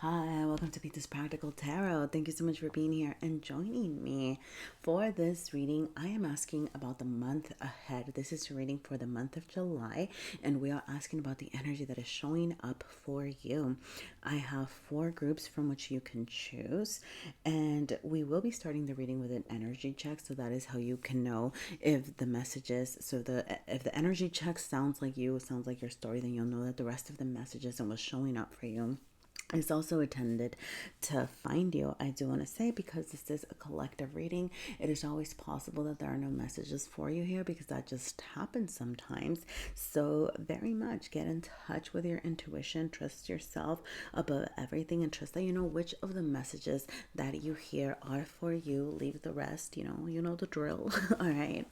Hi, welcome to Peter's Practical Tarot. Thank you so much for being here and joining me. For this reading, I am asking about the month ahead. This is a reading for the month of July, and we are asking about the energy that is showing up for you. I have 4 groups from which you can choose, and we will be starting the reading with an energy check. So that is how you can know if the messages, if the energy check sounds like you, sounds like your story, then you'll know that the rest of the messages and what's showing up for you is also intended to find you. I do want to say, because this is a collective reading, it is always possible that there are no messages for you here, because that just happens sometimes. So very much get in touch with your intuition, trust yourself above everything, and trust that you know which of the messages that you hear are for you. Leave the rest, you know the drill. All right.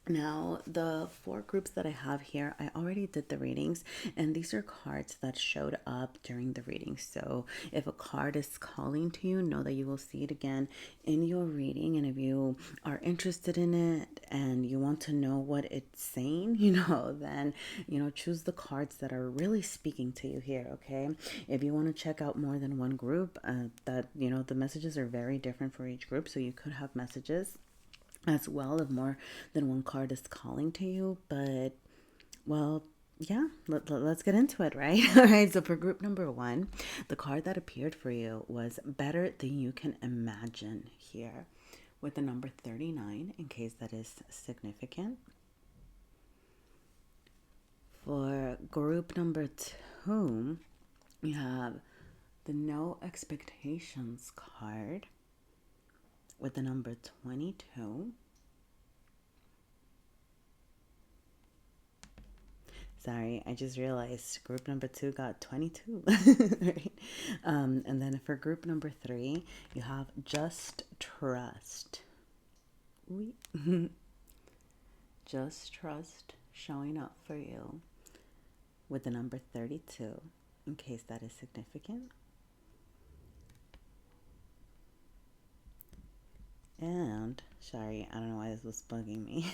Now, the 4 groups that I have here, I already did the readings, and these are cards that showed up during the reading. So if a card is calling to you, know that you will see it again in your reading. And if you are interested in it and you want to know what it's saying, then, choose the cards that are really speaking to you here, okay? If you want to check out more than one group, the messages are very different for each group. So you could have messages as well if more than one card is calling to you. But well, yeah, let's get into it, right? All right, so for group number 1, the card that appeared for you was Better Than You Can Imagine here, with the number 39, in case that is significant. For group number 2, you have the No Expectations card, with the number 22. Sorry, I just realized group number 2 got 22. Right? And then for group number 3, you have Just Trust. Just Trust showing up for you, with the number 32, in case that is significant. And, sorry, I don't know why this was bugging me.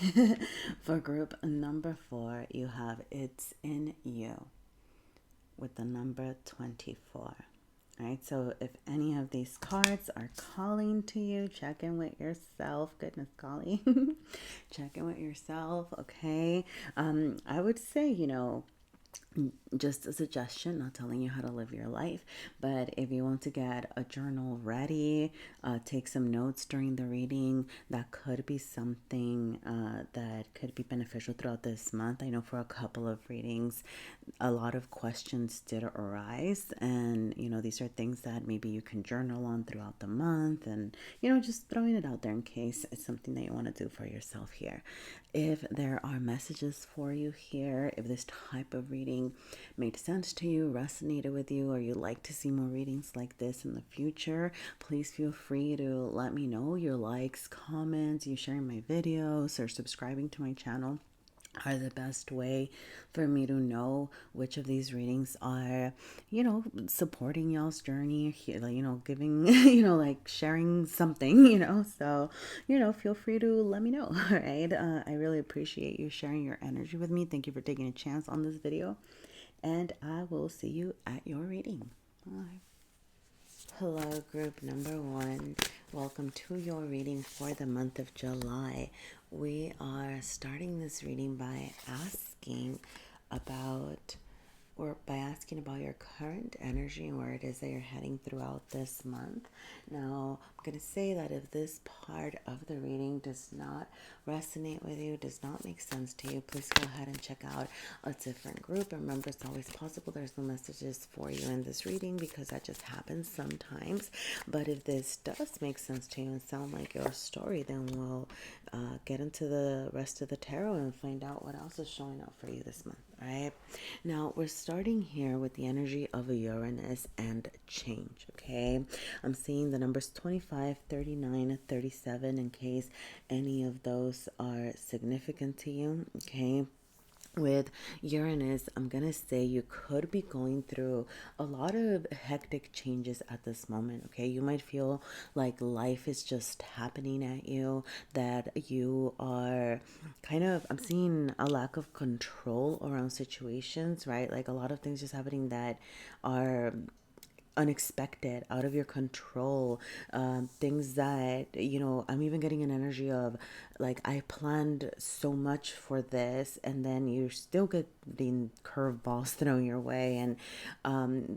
For group number 4, you have It's in You, with the number 24. All right, so if any of these cards are calling to you, check in with yourself. Goodness, golly. Check in with yourself, okay? I would say, just a suggestion, not telling you how to live your life, but if you want to get a journal ready, take some notes during the reading, that could be something that could be beneficial throughout this month. I know for a couple of readings, a lot of questions did arise, and these are things that maybe you can journal on throughout the month, and just throwing it out there in case it's something that you want to do for yourself here. If there are messages for you here, if this type of reading made sense to you, resonated with you, or you'd like to see more readings like this in the future, please feel free to let me know. Your likes, comments, you sharing my videos, or subscribing to my channel are the best way for me to know which of these readings are, supporting y'all's journey, giving, like sharing something, so, feel free to let me know. All right. I really appreciate you sharing your energy with me. Thank you for taking a chance on this video, and I will see you at your reading. Bye. Hello, group number 1. Welcome to your reading for the month of July. We are starting this reading by asking about your current energy and where it is that you're heading throughout this month. Now, I'm going to say that if this part of the reading does not resonate with you, does not make sense to you, please go ahead and check out a different group. Remember, it's always possible there's no messages for you in this reading, because that just happens sometimes. But if this does make sense to you and sound like your story, then we'll get into the rest of the tarot and find out what else is showing up for you this month. All right. Now, we're starting here with the energy of Uranus and change, okay? I'm seeing the numbers 25, 39, 37, in case any of those are significant to you, okay? With Uranus, I'm going to say you could be going through a lot of hectic changes at this moment, okay? You might feel like life is just happening at you, that you are I'm seeing a lack of control around situations, right? Like a lot of things just happening that are unexpected, out of your control, things that, I'm even getting an energy of like, I planned so much for this, and then you're still getting curveballs thrown your way. And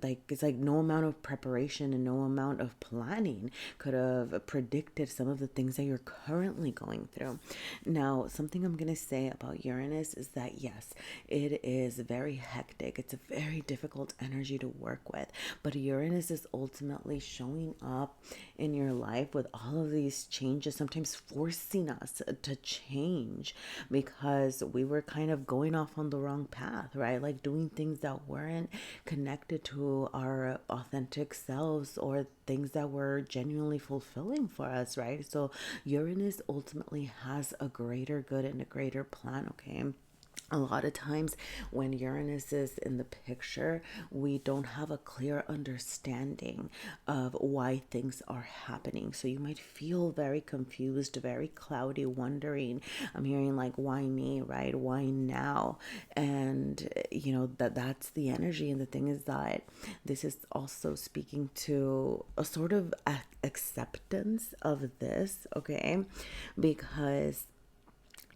like, it's like no amount of preparation and no amount of planning could have predicted some of the things that you're currently going through. Now, something I'm going to say about Uranus is that yes, it is very hectic. It's a very difficult energy to work with, but Uranus is ultimately showing up in your life with all of these changes, sometimes forcing us to change because we were kind of going off on the wrong path, right? Like doing things that weren't connected to our authentic selves or things that were genuinely fulfilling for us, right? So Uranus ultimately has a greater good and a greater plan, okay? A lot of times when Uranus is in the picture, we don't have a clear understanding of why things are happening. So you might feel very confused, very cloudy, wondering. I'm hearing like, why me, right? Why now? And that's the energy. And the thing is that this is also speaking to a sort of acceptance of this, okay? Because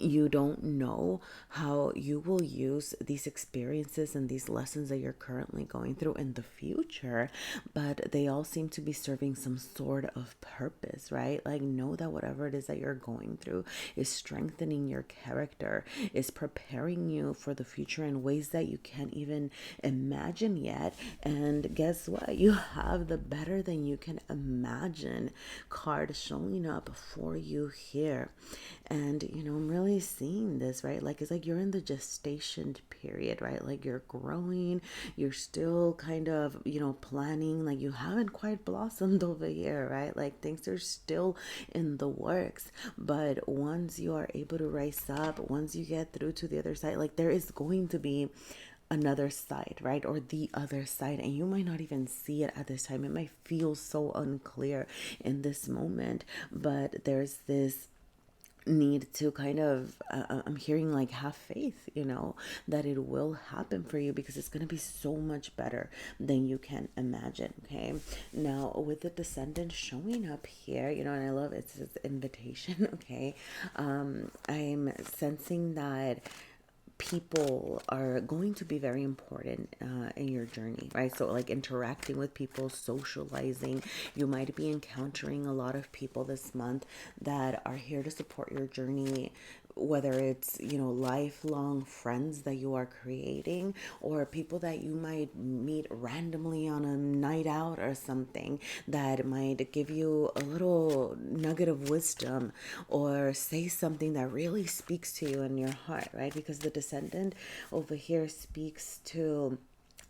you don't know how you will use these experiences and these lessons that you're currently going through in the future, but they all seem to be serving some sort of purpose, right? Like, know that whatever it is that you're going through is strengthening your character, is preparing you for the future in ways that you can't even imagine yet. And guess what? You have the better than you can imagine card showing up for you here. And I'm really seeing this, right? Like, it's like you're in the gestation period, right? Like, you're growing, you're still kind of, planning, like you haven't quite blossomed over here, right? Like, things are still in the works. But once you are able to rise up, once you get through to the other side, like, there is going to be another side, right? Or the other side. And you might not even see it at this time. It might feel so unclear in this moment, but there's this need to kind of I'm hearing like have faith, that it will happen for you because it's going to be so much better than you can imagine. Okay, now with the descendant showing up here, and I love it's this invitation. Okay, I'm sensing that people are going to be very important in your journey, right? So like interacting with people, socializing, you might be encountering a lot of people this month that are here to support your journey, whether it's lifelong friends that you are creating or people that you might meet randomly on a night out or something that might give you a little nugget of wisdom or say something that really speaks to you in your heart, right? Because the descendant over here speaks to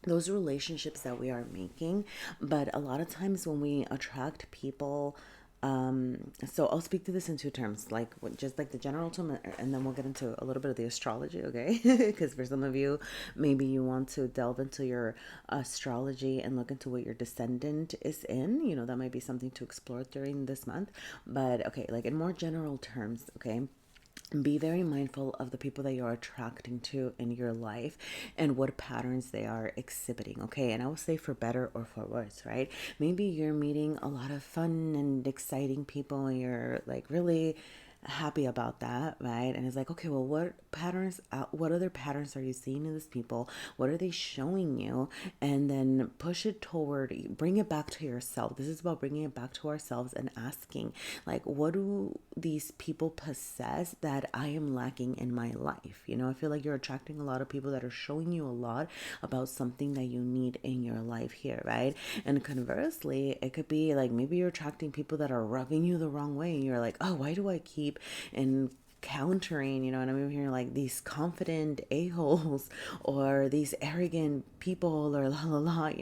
those relationships that we are making. But a lot of times when we attract people, so I'll speak to this in two terms, like just like the general term, and then we'll get into a little bit of the astrology, okay? Because for some of you, maybe you want to delve into your astrology and look into what your descendant is in. That might be something to explore during this month. But okay, like in more general terms, okay? Be very mindful of the people that you're attracting to in your life and what patterns they are exhibiting, okay? And I will say for better or for worse, right? Maybe you're meeting a lot of fun and exciting people and you're like really happy about that, right? And it's like, okay, well, what other patterns are you seeing in these people? What are they showing you? And then push it toward, bring it back to yourself. This is about bringing it back to ourselves and asking, like, what do these people possess that I am lacking in my life? I feel like you're attracting a lot of people that are showing you a lot about something that you need in your life here, right? And conversely, it could be like maybe you're attracting people that are rubbing you the wrong way and you're like, oh, why do I keep encountering, and I'm hearing like these confident a-holes or these arrogant people or la la la,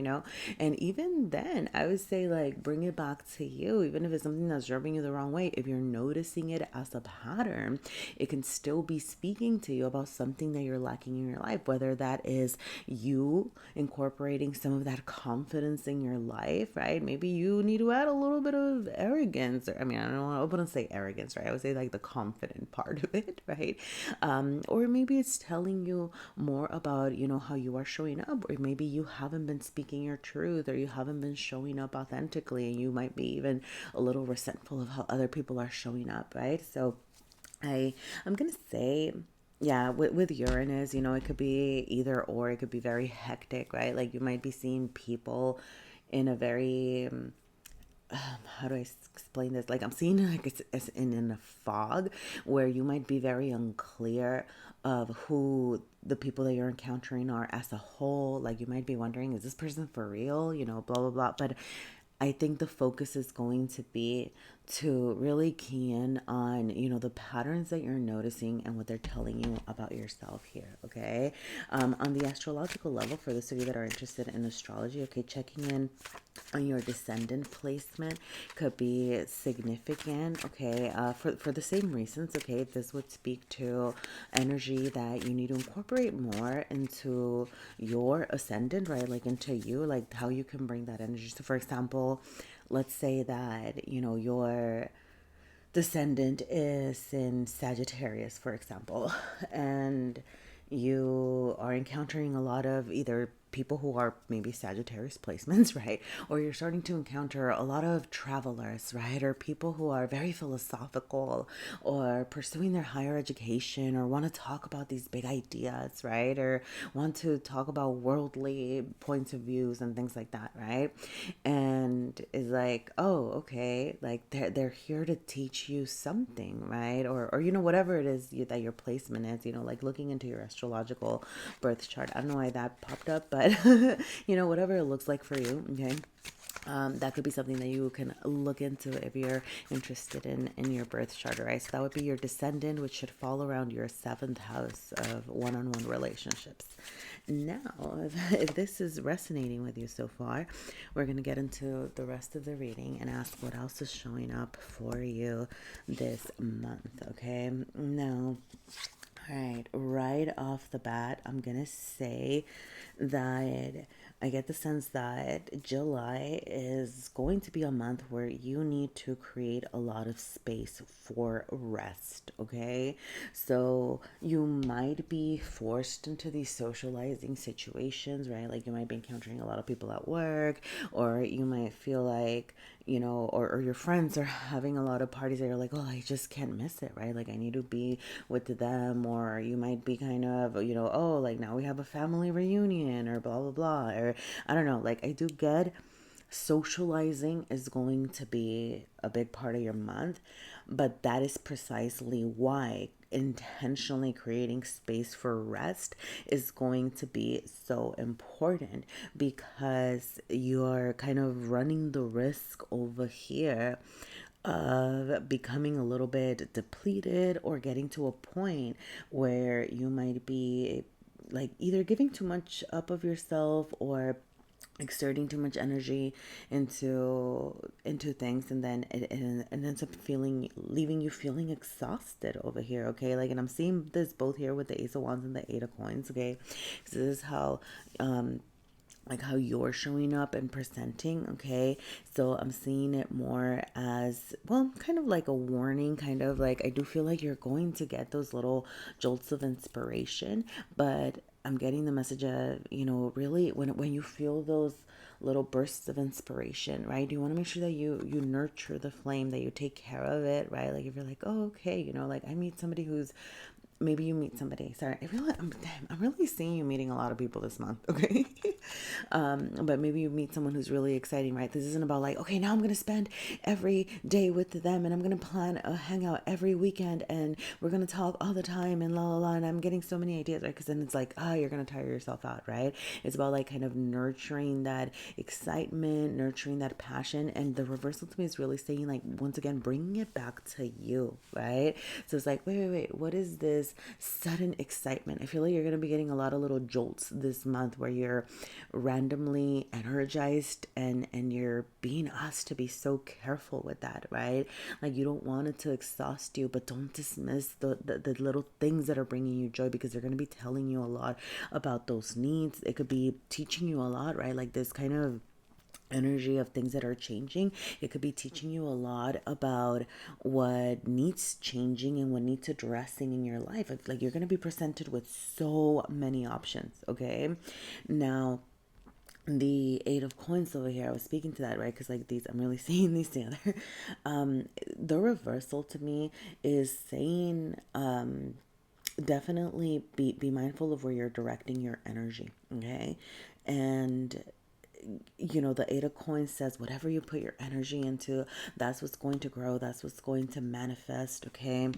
and even then I would say like bring it back to you. Even if it's something that's rubbing you the wrong way, if you're noticing it as a pattern, it can still be speaking to you about something that you're lacking in your life, whether that is you incorporating some of that confidence in your life, right? Maybe you need to add a little bit of arrogance, or I mean, I wouldn't say arrogance, right? I would say like the confident part part of it, right? Or maybe it's telling you more about, how you are showing up, or maybe you haven't been speaking your truth, or you haven't been showing up authentically, and you might be even a little resentful of how other people are showing up, right? So I'm gonna say, yeah, with Uranus, it could be either or. It could be very hectic, right? Like you might be seeing people in a very how do I explain this? Like I'm seeing it like it's in a fog where you might be very unclear of who the people that you're encountering are as a whole. Like you might be wondering, is this person for real? Blah blah blah. But I think the focus is going to be to really key in on, the patterns that you're noticing and what they're telling you about yourself here, okay? On the astrological level, for those of you that are interested in astrology, okay, checking in on your descendant placement could be significant, okay? For the same reasons, okay? This would speak to energy that you need to incorporate more into your ascendant, right? Like into you, like how you can bring that energy. So, for example, let's say that, your descendant is in Sagittarius, for example, and you are encountering a lot of either people who are maybe Sagittarius placements, right? Or you're starting to encounter a lot of travelers, right? Or people who are very philosophical or pursuing their higher education or want to talk about these big ideas, right? Or want to talk about worldly points of views and things like that, right? And is like, oh, okay, like they're here to teach you something, right? Or whatever it is that your placement is, like looking into your astrological birth chart. I don't know why that popped up, but whatever it looks like for you, okay? That could be something that you can look into if you're interested in your birth chart, right? So that would be your descendant, which should fall around your 7th house of one-on-one relationships. Now, if this is resonating with you so far, we're going to get into the rest of the reading and ask what else is showing up for you this month, okay? Now, all right off the bat, I'm going to say that I get the sense that July is going to be a month where you need to create a lot of space for rest, okay? So you might be forced into these socializing situations, right? Like you might be encountering a lot of people at work, or you might feel like, or your friends are having a lot of parties that you're like, oh, I just can't miss it, right? Like I need to be with them, or you might be kind of, oh, like now we have a family reunion or blah, blah, blah, or I don't know, like I do get socializing is going to be a big part of your month, but that is precisely why intentionally creating space for rest is going to be so important, because you're kind of running the risk over here of becoming a little bit depleted or getting to a point where you might be like either giving too much up of yourself or exerting too much energy into things, and then it ends up leaving you feeling exhausted over here, okay? Like, and I'm seeing this both here with the Ace of Wands and the Eight of Coins, okay? So this is how like how you're showing up and presenting, okay? So I'm seeing it more as, well, kind of like a warning, kind of like I do feel like you're going to get those little jolts of inspiration, but I'm getting the message of, really when you feel those little bursts of inspiration, right? You want to make sure that you nurture the flame, that you take care of it, right? Like if you're like, oh, okay, like I meet somebody who's maybe you meet somebody. Sorry, I'm really seeing you meeting a lot of people this month. Okay, but maybe you meet someone who's really exciting, right? This isn't about like, okay, now I'm gonna spend every day with them, and I'm gonna plan a hangout every weekend, and we're gonna talk all the time, and la la la. And I'm getting so many ideas, right? Because then it's like, you're gonna tire yourself out, right? It's about like kind of nurturing that excitement, nurturing that passion, and the reversal to me is really saying like, once again, bringing it back to you, right? So it's like, wait, what is this sudden excitement? I feel like you're going to be getting a lot of little jolts this month where you're randomly energized, and you're being asked to be so careful with that, right? Like you don't want it to exhaust you, but don't dismiss the little things that are bringing you joy, because they're going to be telling you a lot about those needs. It could be teaching you a lot, right? Like this kind of energy of things that are changing. It could be teaching you a lot about what needs changing and what needs addressing in your life. It's like you're going to be presented with so many options. Okay, now the Eight of Coins over here, I was speaking to that, right? Because like these, I'm really seeing these together. The reversal to me is saying definitely be mindful of where you're directing your energy. Okay, and the Eight of Coins says whatever you put your energy into, that's what's going to grow, that's what's going to manifest. Okay,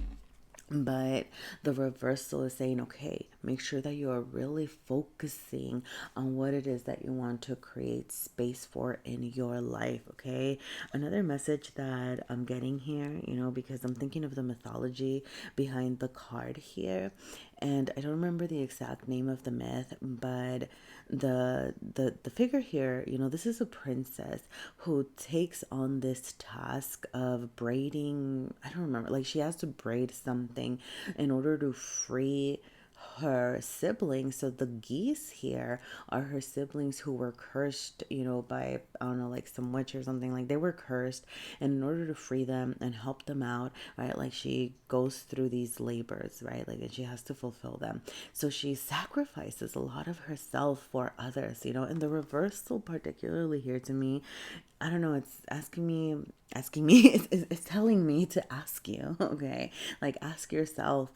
but the reversal is saying, okay, make sure that you are really focusing on what it is that you want to create space for in your life. Okay, another message that I'm getting here, because I'm thinking of the mythology behind the card here, and I don't remember the exact name of the myth, but the figure here, this is a princess who takes on this task of braiding. I don't remember, like she has to braid something in order to free her siblings. So the geese here are her siblings who were cursed, by, I don't know, like some witch or something. Like they were cursed, and in order to free them and help them out, right, like she goes through these labors, right, like, and she has to fulfill them. So she sacrifices a lot of herself for others, and the reversal particularly here to me, I don't know, it's asking me, it's telling me to ask you, okay, like ask yourself,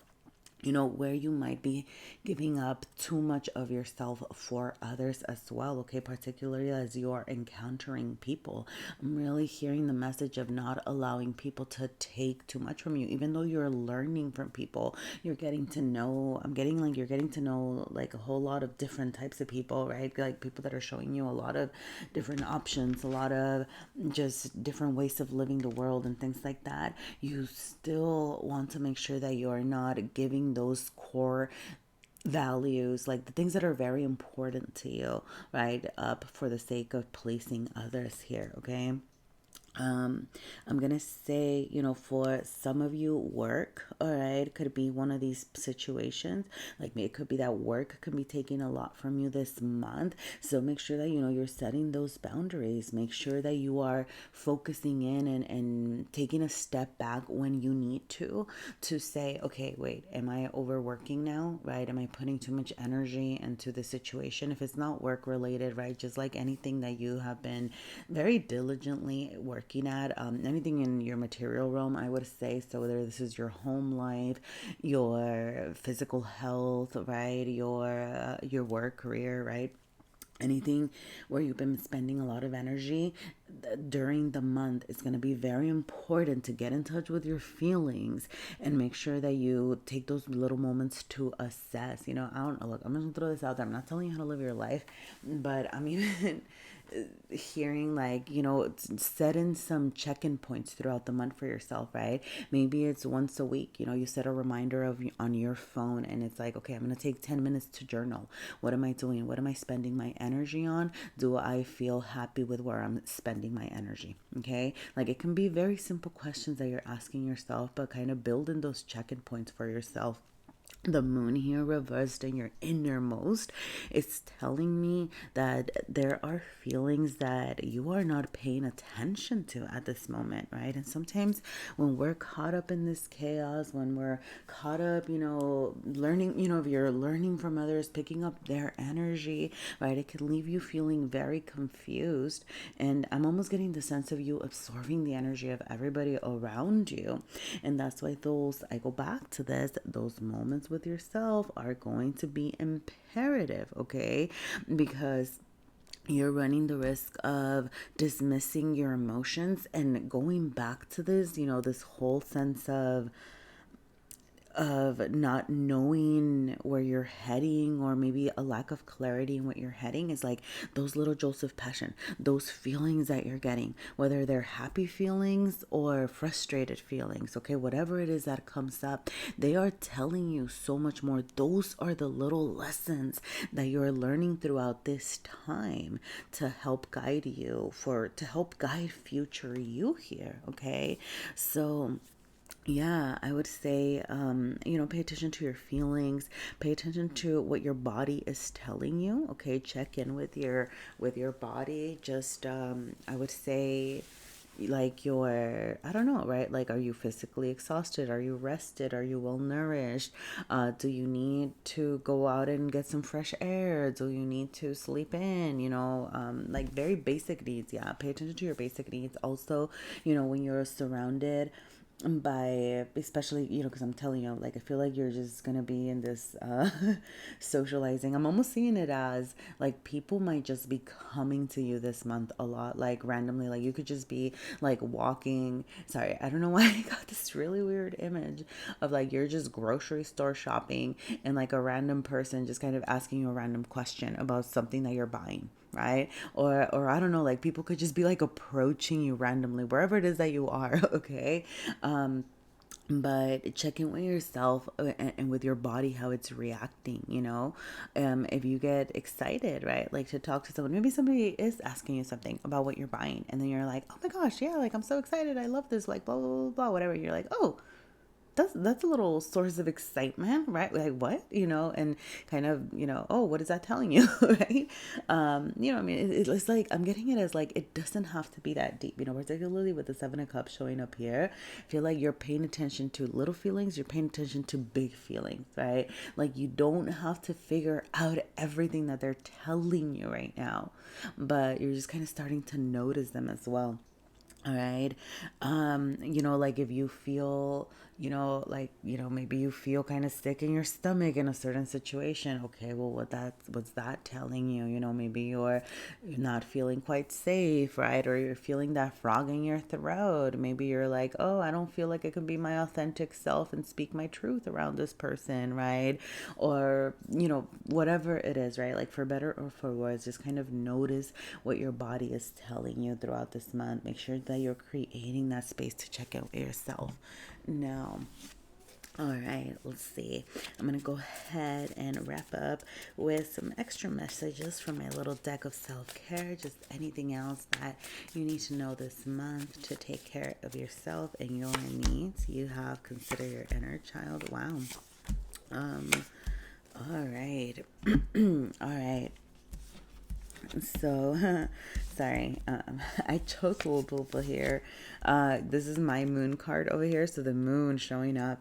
where you might be giving up too much of yourself for others as well, okay? Particularly as you are encountering people. I'm really hearing the message of not allowing people to take too much from you, even though you're learning from people. You're getting to know, I'm getting like you're getting to know like a whole lot of different types of people, right? Like people that are showing you a lot of different options, a lot of just different ways of living the world and things like that. You still want to make sure that you are not giving those core values, like the things that are very important to you, right, up for the sake of pleasing others here. Okay, um, I'm gonna say, for some of you, work, all right, could be one of these situations. Like maybe it could be that work could be taking a lot from you this month. So make sure that you're setting those boundaries. Make sure that you are focusing in and taking a step back when you need to say, okay, wait, am I overworking now? Right? Am I putting too much energy into the situation? If it's not work related, right? Just like anything that you have been very diligently working at, anything in your material realm, I would say. So whether this is your home life, your physical health, right, your work career, right, anything where you've been spending a lot of energy during the month, it's going to be very important to get in touch with your feelings and make sure that you take those little moments to assess. I don't know, look, I'm just going to throw this out there. I'm not telling you how to live your life, but I'm even hearing like, set in some check-in points throughout the month for yourself, right? Maybe it's once a week, you set a reminder of on your phone, and it's like, okay, I'm going to take 10 minutes to journal. What am I doing? What am I spending my energy on? Do I feel happy with where I'm spending my energy? Okay, like it can be very simple questions that you're asking yourself, but kind of building those check-in points for yourself. The moon here reversed in your innermost is telling me that there are feelings that you are not paying attention to at this moment, right? And sometimes when we're caught up in this chaos, when we're caught up, learning, if you're learning from others, picking up their energy, right, it can leave you feeling very confused. And I'm almost getting the sense of you absorbing the energy of everybody around you. And that's why I go back to this, those moments with yourself are going to be imperative, okay? Because you're running the risk of dismissing your emotions and going back to this, this whole sense of not knowing where you're heading, or maybe a lack of clarity in what you're heading, is like those little jolts of passion, those feelings that you're getting, whether they're happy feelings or frustrated feelings, okay, whatever it is that comes up, they are telling you so much more. Those are the little lessons that you're learning throughout this time to help guide you, to help guide future you here, okay? So Yeah, I would say, pay attention to your feelings, pay attention to what your body is telling you. Okay, check in with your body. Just, I would say, like your, I don't know, right? Like, are you physically exhausted? Are you rested? Are you well nourished? Do you need to go out and get some fresh air? Do you need to sleep in? Like very basic needs. Yeah, pay attention to your basic needs. Also, when you're surrounded by, especially, because I'm telling you, like, I feel like you're just gonna be in this socializing. I'm almost seeing it as like people might just be coming to you this month a lot, like randomly. Like you could just be like walking, sorry, I don't know why I got this really weird image of like you're just grocery store shopping and like a random person just kind of asking you a random question about something that you're buying, right? Or I don't know, like people could just be like approaching you randomly wherever it is that you are. Okay. But check in with yourself, and with your body, how it's reacting. If you get excited, right, like to talk to someone, maybe somebody is asking you something about what you're buying, and then you're like, oh my gosh, yeah, like I'm so excited, I love this, like blah blah blah, blah, whatever. You're like, oh, that's a little source of excitement, right? Like what, and kind of, oh, what is that telling you? Right? I mean, it's like I'm getting it as like it doesn't have to be that deep, particularly with the Seven of Cups showing up here. I feel like you're paying attention to little feelings, you're paying attention to big feelings, right? Like you don't have to figure out everything that they're telling you right now, but you're just kind of starting to notice them as well. All right. Like if you feel, maybe you feel kind of sick in your stomach in a certain situation. Okay, well, what's that telling you? Maybe you're not feeling quite safe, right? Or you're feeling that frog in your throat. Maybe you're like, oh, I don't feel like I can be my authentic self and speak my truth around this person, right? Or, whatever it is, right? Like for better or for worse, just kind of notice what your body is telling you throughout this month. Make sure that you're creating that space to check out yourself. Now, all right, let's see. I'm going to go ahead and wrap up with some extra messages from my little deck of self care. Just anything else that you need to know this month to take care of yourself and your needs. You have consider your inner child. Wow. Um, all right. All right. So, sorry, I chose Wubu here. This is my moon card over here. So the moon showing up,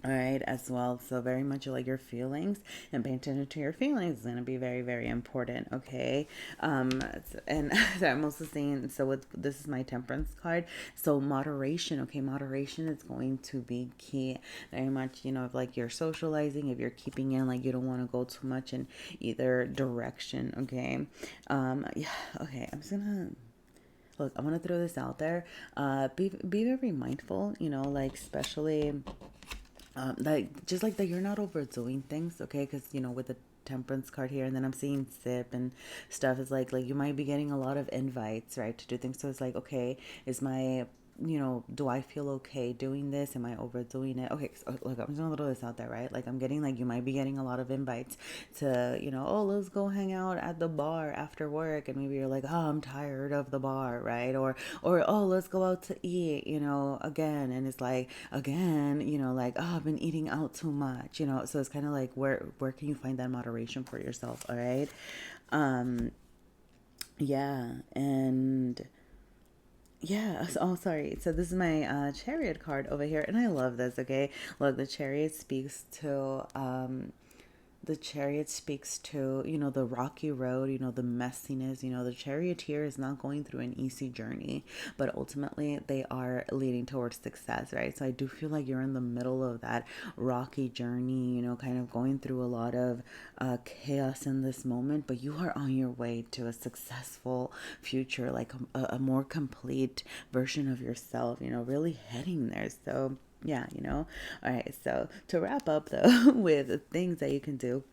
all right, as well. So very much like your feelings, and paying attention to your feelings is going to be very, very important. Okay. And so I'm also saying, so with this is my temperance card. So moderation. Okay. Moderation is going to be key very much, if like you're socializing, if you're keeping in, like you don't want to go too much in either direction. Okay. Yeah. Okay. I'm just gonna, look, I'm gonna throw this out there. Be very mindful, like especially like just like that you're not overdoing things, okay? Because with the temperance card here, and then I'm seeing sip and stuff, is like you might be getting a lot of invites, right, to do things. So it's like, okay, is my, do I feel okay doing this? Am I overdoing it? Okay, so look, I'm just gonna throw this out there, right? Like I'm getting, like, you might be getting a lot of invites to, oh, let's go hang out at the bar after work, and maybe you're like, oh, I'm tired of the bar, right? Or oh, let's go out to eat, again, and it's like again, like, oh, I've been eating out too much, so it's kind of like where can you find that moderation for yourself? All right. Yeah, and yeah. Oh, sorry. So this is my chariot card over here, and I love this. Okay, look, the chariot speaks to, the rocky road, the messiness. The charioteer is not going through an easy journey, but ultimately they are leading towards success, right? So I do feel like you're in the middle of that rocky journey, kind of going through a lot of chaos in this moment, but you are on your way to a successful future, like a more complete version of yourself, really heading there. So yeah, all right, so to wrap up though, with things that you can do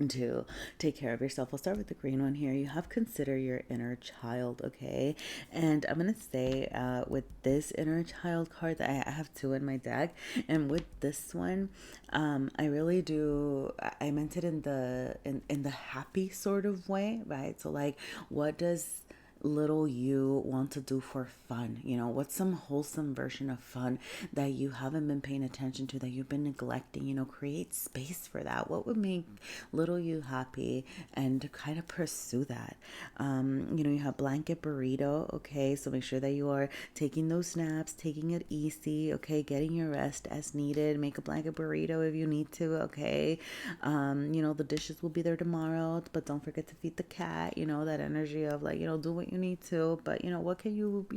to take care of yourself, we'll start with the green one here. You have consider your inner child, okay? And I'm gonna say with this inner child card, that I have two in my deck, and with this one, I really do, I meant it in the happy sort of way, right? So like, what does little you want to do for fun? What's some wholesome version of fun that you haven't been paying attention to, that you've been neglecting? Create space for that. What would make little you happy, and kind of pursue that. You have blanket burrito, okay? So make sure that you are taking those naps, taking it easy, okay? Getting your rest as needed. Make a blanket burrito if you need to, okay? The dishes will be there tomorrow, but don't forget to feed the cat. That energy of like, do what you need to, but what can you,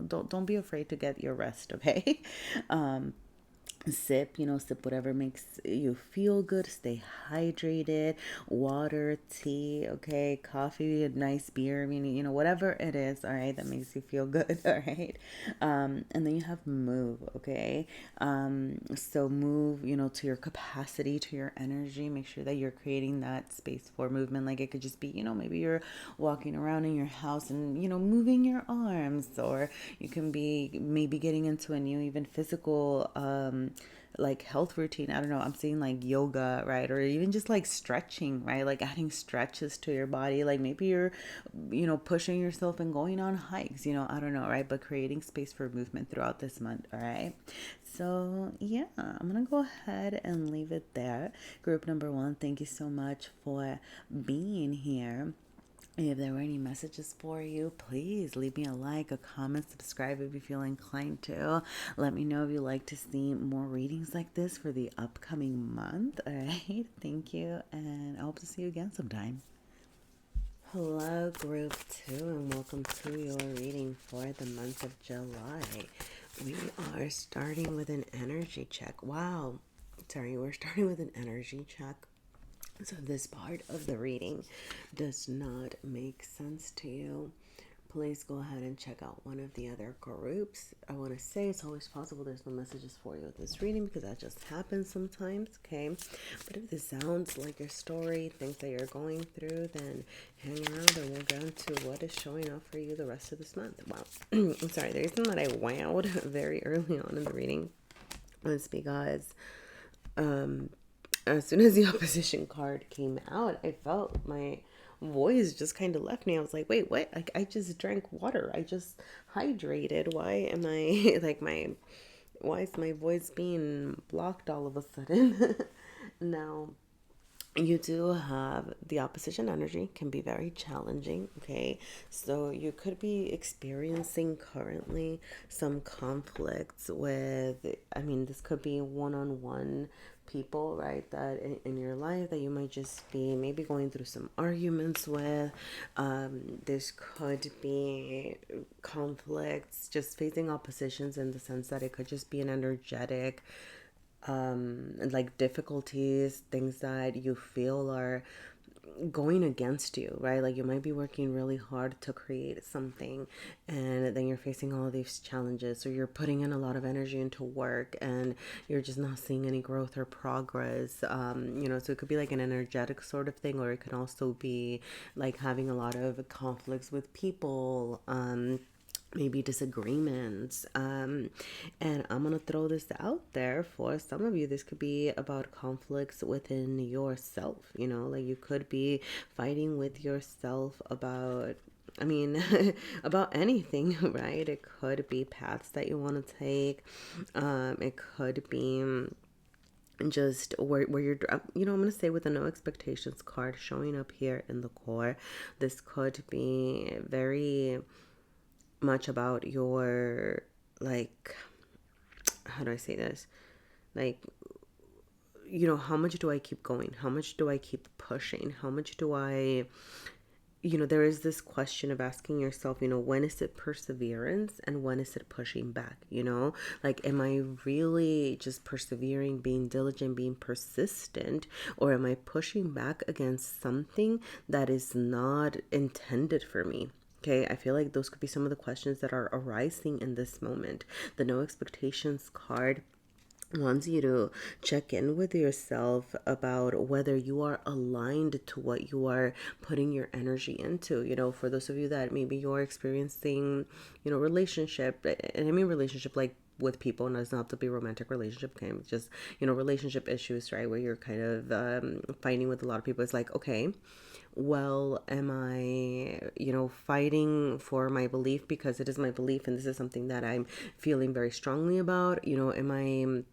don't be afraid to get your rest, okay? Sip whatever makes you feel good. Stay hydrated. Water, tea, okay, coffee, a nice beer, I mean, whatever it is, all right, that makes you feel good. All right. And then you have move, okay. So move, to your capacity, to your energy. Make sure that you're creating that space for movement. Like, it could just be, maybe you're walking around in your house and moving your arms, or you can be maybe getting into a new, even physical like health routine. I don't know, I'm seeing like yoga, right? Or even just like stretching, right? Like adding stretches to your body. Like maybe you're pushing yourself and going on hikes, I don't know, right? But creating space for movement throughout this month. All right. So yeah, I'm gonna go ahead and leave it there. Group number 1, thank you so much for being here. If there were any messages for you, please leave me a like, a comment, subscribe if you feel inclined to. Let me know if you'd like to see more readings like this for the upcoming month. All right. Thank you. And I hope to see you again sometime. Hello, group 2, and welcome to your reading for the month of July. We are starting with an energy check. Wow. Sorry, we're starting with an energy check. So if this part of the reading does not make sense to you, please go ahead and check out one of the other groups. I want to say it's always possible there's no messages for you with this reading, because that just happens sometimes, okay? But if this sounds like your story, things that you're going through, then hang around and we'll get into what is showing up for you the rest of this month. Wow. I'm sorry, the reason that I wowed very early on in the reading was because as soon as the opposition card came out, I felt my voice just kind of left me. I was like, wait, what? Like, I just drank water. I just hydrated. Why am I why is my voice being blocked all of a sudden? Now, you do have the opposition energy, can be very challenging, okay? So you could be experiencing currently some conflicts with, this could be one-on-one people, right, that in your life that you might just be maybe going through some arguments with. This could be conflicts, just facing oppositions, in the sense that it could just be an energetic like difficulties, things that you feel are going against you, right? Like you might be working really hard to create something, and then you're facing all of these challenges, or you're putting in a lot of energy into work and you're just not seeing any growth or progress. So it could be like an energetic sort of thing, or it could also be like having a lot of conflicts with people, maybe disagreements. And I'm gonna throw this out there for some of you. This could be about conflicts within yourself, like you could be fighting with yourself about about anything, right? It could be paths that you want to take. It could be just where you're, I'm going to say, with the no expectations card showing up here in the core, this could be very much about your, like, how do I say this? Like, how much do I keep going? How much do I keep pushing? How much do I, there is this question of asking yourself, when is it perseverance and when is it pushing back? Like, am I really just persevering, being diligent, being persistent, or am I pushing back against something that is not intended for me? Okay, I feel like those could be some of the questions that are arising in this moment. The no expectations card wants you to check in with yourself about whether you are aligned to what you are putting your energy into. For those of you that maybe you're experiencing, relationship, and I mean relationship like with people, and it doesn't have to be a romantic relationship. Okay, it's just, relationship issues, right? Where you're kind of fighting with a lot of people. It's like, okay, well, am I, fighting for my belief because it is my belief and this is something that I'm feeling very strongly about? Am I,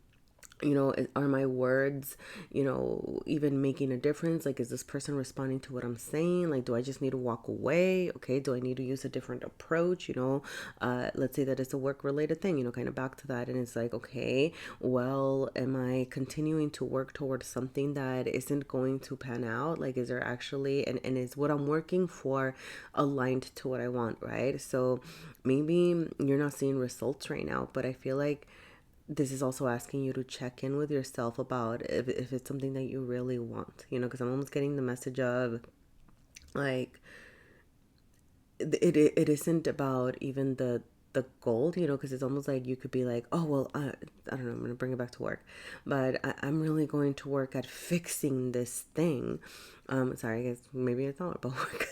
are my words, even making a difference? Like, is this person responding to what I'm saying? Like, do I just need to walk away? Okay, do I need to use a different approach? Let's say that it's a work related thing, kind of back to that. And it's like, okay, well, am I continuing to work towards something that isn't going to pan out? Like, is there actually, and is what I'm working for aligned to what I want, right? So maybe you're not seeing results right now, but I feel like this is also asking you to check in with yourself about if it's something that you really want, because I'm almost getting the message of like it isn't about even the goal, because it's almost like you could be like, oh, well, I don't know, I'm going to bring it back to work, but I'm really going to work at fixing this thing. Sorry, I guess maybe it's not about work.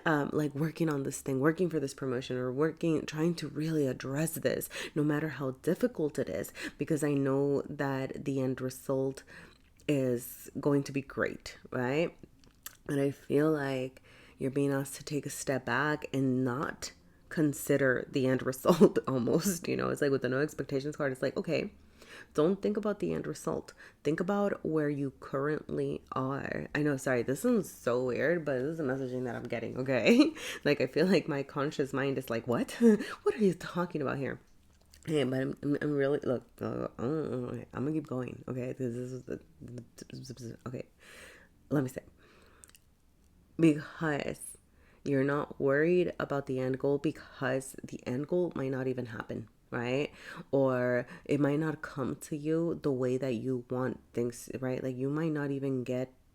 Like working on this thing, working for this promotion, or trying to really address this, no matter how difficult it is, because I know that the end result is going to be great, right? And I feel like you're being asked to take a step back and not consider the end result almost. It's like with the no expectations card, it's like, okay, don't think about the end result. Think about where you currently are. I know, sorry, this sounds so weird, but this is the messaging that I'm getting, okay? Like, I feel like my conscious mind is like, what? What are you talking about here? Hey, but I'm really, look, I'm gonna keep going, okay? This is okay. Let me say, because you're not worried about the end goal, because the end goal might not even happen, right? Or it might not come to you the way that you want things, right? Like, you might not even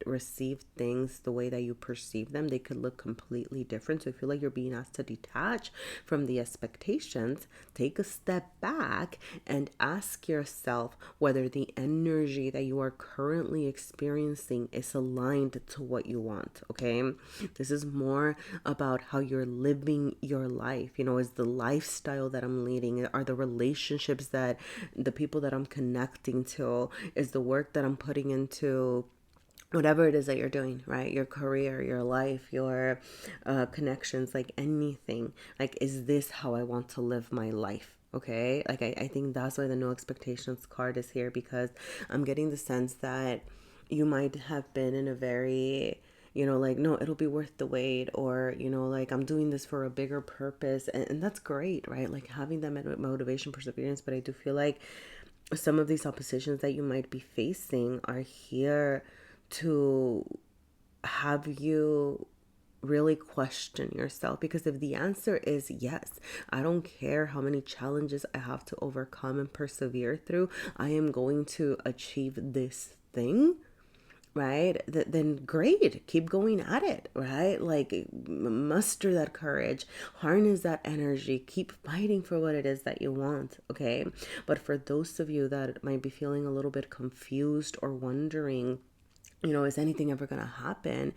receive things the way that you perceive them. They could look completely different. So I feel like you're being asked to detach from the expectations, take a step back, and ask yourself whether the energy that you are currently experiencing is aligned to what you want. Okay, this is more about how you're living your life. Is the lifestyle that I'm leading, are the relationships, that the people that I'm connecting to, is the work that I'm putting into whatever it is that you're doing, right? Your career, your life, your connections, like anything. Like, is this how I want to live my life? Okay, like I think that's why the no expectations card is here, because I'm getting the sense that you might have been in a very, like, no, it'll be worth the wait, or, like, I'm doing this for a bigger purpose. And that's great, right? Like, having that motivation, perseverance. But I do feel like some of these oppositions that you might be facing are here to have you really question yourself. Because if the answer is yes, I don't care how many challenges I have to overcome and persevere through, I am going to achieve this thing, right? Then great, keep going at it, right? Like, muster that courage, harness that energy, keep fighting for what it is that you want, okay? But for those of you that might be feeling a little bit confused or wondering, is anything ever going to happen?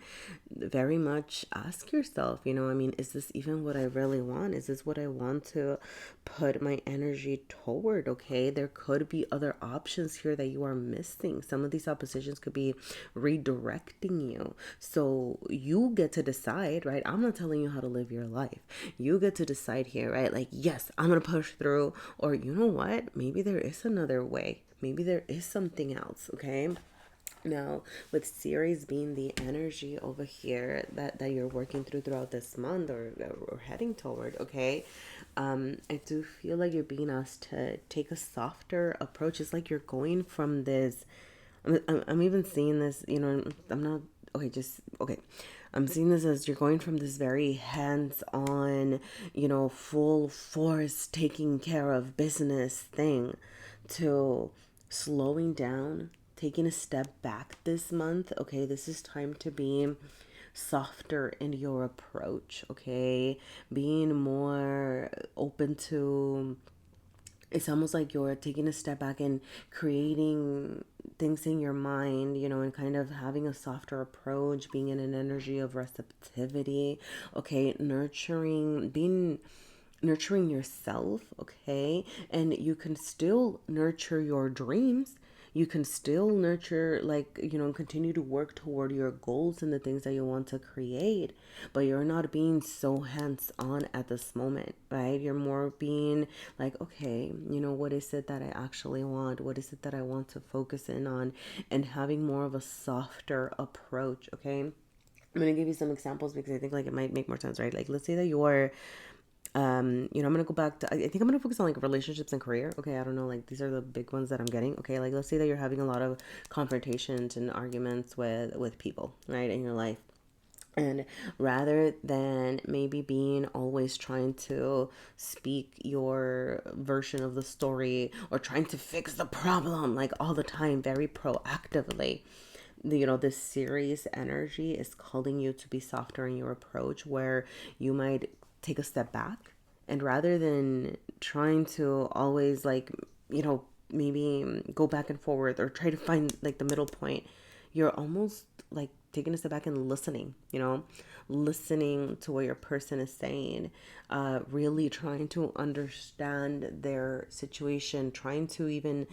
Very much ask yourself, I mean, is this even what I really want? Is this what I want to put my energy toward? Okay, there could be other options here that you are missing. Some of these oppositions could be redirecting you. So you get to decide, right? I'm not telling you how to live your life. You get to decide here, right? Like, yes, I'm going to push through. Or, you know what? Maybe there is another way. Maybe there is something else, okay? Now, with Ceres being the energy over here that you're working throughout this month, or heading toward, okay, I do feel like you're being asked to take a softer approach. It's like you're going from this. I'm even seeing this. I'm not okay. Just okay. I'm seeing this as you're going from this very hands-on, full force taking care of business thing, to slowing down, taking a step back this month. Okay, this is time to be softer in your approach, okay? Being more open to, it's almost like you're taking a step back and creating things in your mind, and kind of having a softer approach, being in an energy of receptivity, okay? Nurturing, being nurturing yourself, okay? And you can still nurture your dreams. You can still nurture, like, continue to work toward your goals and the things that you want to create, but you're not being so hands on at this moment, right? You're more being like, okay, what is it that I actually want? What is it that I want to focus in on? And having more of a softer approach, okay? I'm gonna give you some examples because I think like it might make more sense, right? Like, let's say that you're I'm gonna go back to, I think I'm gonna focus on like relationships and career. Okay, I don't know, like these are the big ones that I'm getting. Okay, like let's say that you're having a lot of confrontations and arguments with people, right, in your life. And rather than maybe being always trying to speak your version of the story or trying to fix the problem like all the time, very proactively, this series energy is calling you to be softer in your approach, where you might take a step back, and rather than trying to always like, maybe go back and forward or try to find like the middle point, you're almost like taking a step back and listening, listening to what your person is saying, really trying to understand their situation, trying to even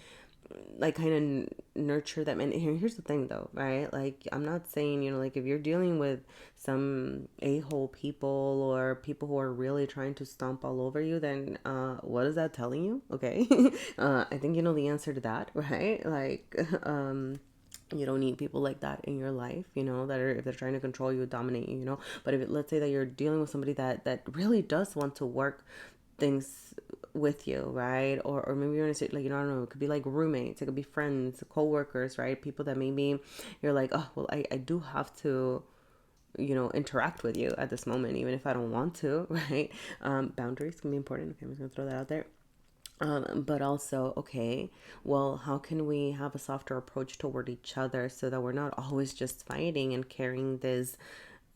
like kind of nurture them. And here's the thing though, right? Like, I'm not saying, like if you're dealing with some a-hole people or people who are really trying to stomp all over you, then what is that telling you? Okay. I think you know the answer to that, right? Like, you don't need people like that in your life, that are, if they're trying to control you, dominate you, but if let's say that you're dealing with somebody that really does want to work things with you, right? Or maybe you're in a, like, I don't know, it could be like roommates, it could be friends, co-workers, right? People that maybe you're like, oh well, I do have to, interact with you at this moment, even if I don't want to, right? Boundaries can be important. Okay, I'm just gonna throw that out there. But also, okay, well, how can we have a softer approach toward each other so that we're not always just fighting and carrying this,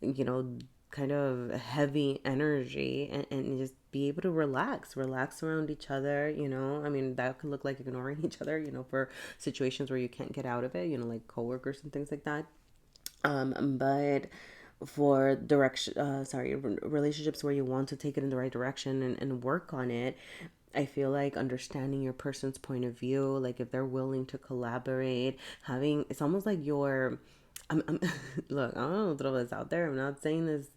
you know, kind of heavy energy, and just be able to relax around each other, I mean, that could look like ignoring each other, for situations where you can't get out of it, like coworkers and things like that. But for direction, relationships where you want to take it in the right direction and work on it, I feel like understanding your person's point of view, like if they're willing to collaborate, having, it's almost like you're, I'm look, I don't know, throw this out there. I'm not saying this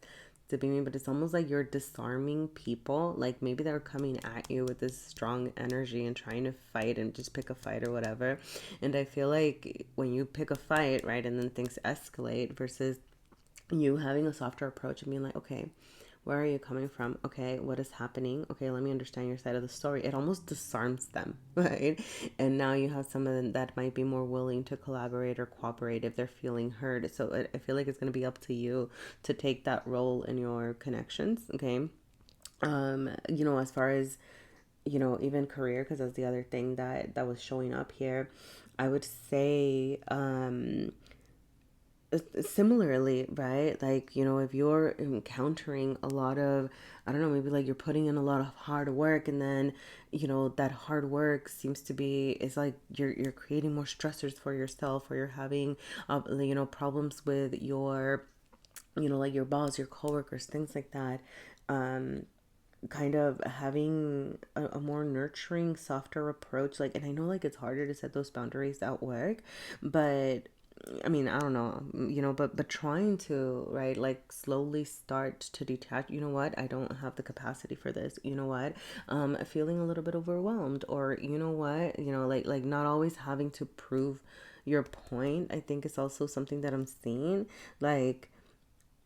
to be mean, but it's almost like you're disarming people. Like maybe they're coming at you with this strong energy and trying to fight and just pick a fight or whatever. And I feel like when you pick a fight, right, and then things escalate versus you having a softer approach and being like, okay, where are you coming from? Okay, what is happening? Okay, let me understand your side of the story. It almost disarms them, right? And now you have someone that might be more willing to collaborate or cooperate if they're feeling heard. So I feel like it's going to be up to you to take that role in your connections, okay? As far as, even career, because that's the other thing that was showing up here. I would say, similarly, right? Like, if you're encountering a lot of, I don't know, maybe like you're putting in a lot of hard work, and then, that hard work seems to be, it's like you're creating more stressors for yourself, or you're having, problems with your, like your boss, your coworkers, things like that. Kind of having a more nurturing, softer approach. Like, and I know like it's harder to set those boundaries at work, but I mean, I don't know, but trying to, right, like slowly start to detach. You know what? I don't have the capacity for this. You know what? Feeling a little bit overwhelmed, or you know what? Like not always having to prove your point. I think is also something that I'm seeing. Like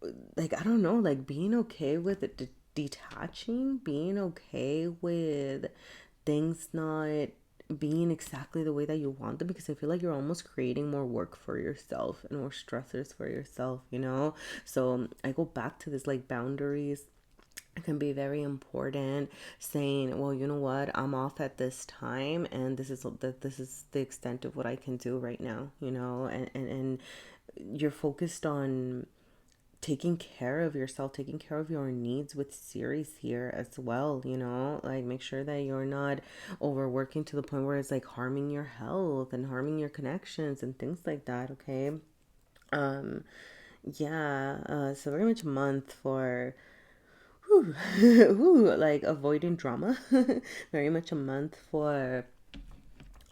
I don't know, like being okay with it, detaching, being okay with things not being exactly the way that you want them, because I feel like you're almost creating more work for yourself and more stressors for yourself. So I go back to this, like boundaries can be very important, saying, well, you know what, I'm off at this time, and this is the extent of what I can do right now, and you're focused on taking care of yourself, taking care of your needs with series here as well, like make sure that you're not overworking to the point where it's like harming your health and harming your connections and things like that, okay? Um, yeah, so very much a month for Ooh, like avoiding drama. Very much a month for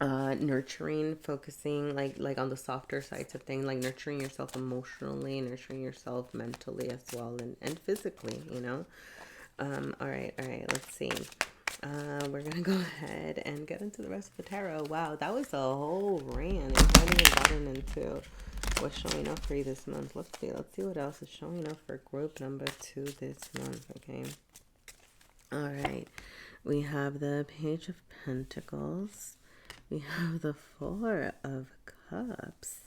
nurturing, focusing like on the softer sides of things, like nurturing yourself emotionally, nurturing yourself mentally as well, and physically, you know. All right, let's see. We're gonna go ahead and get into the rest of the tarot. Wow, that was a whole rant and haven't even gotten into what's showing up for you this month. Let's see what else is showing up for group number 2 this month. Okay. All right, we have the Page of Pentacles. We have the Four of Cups,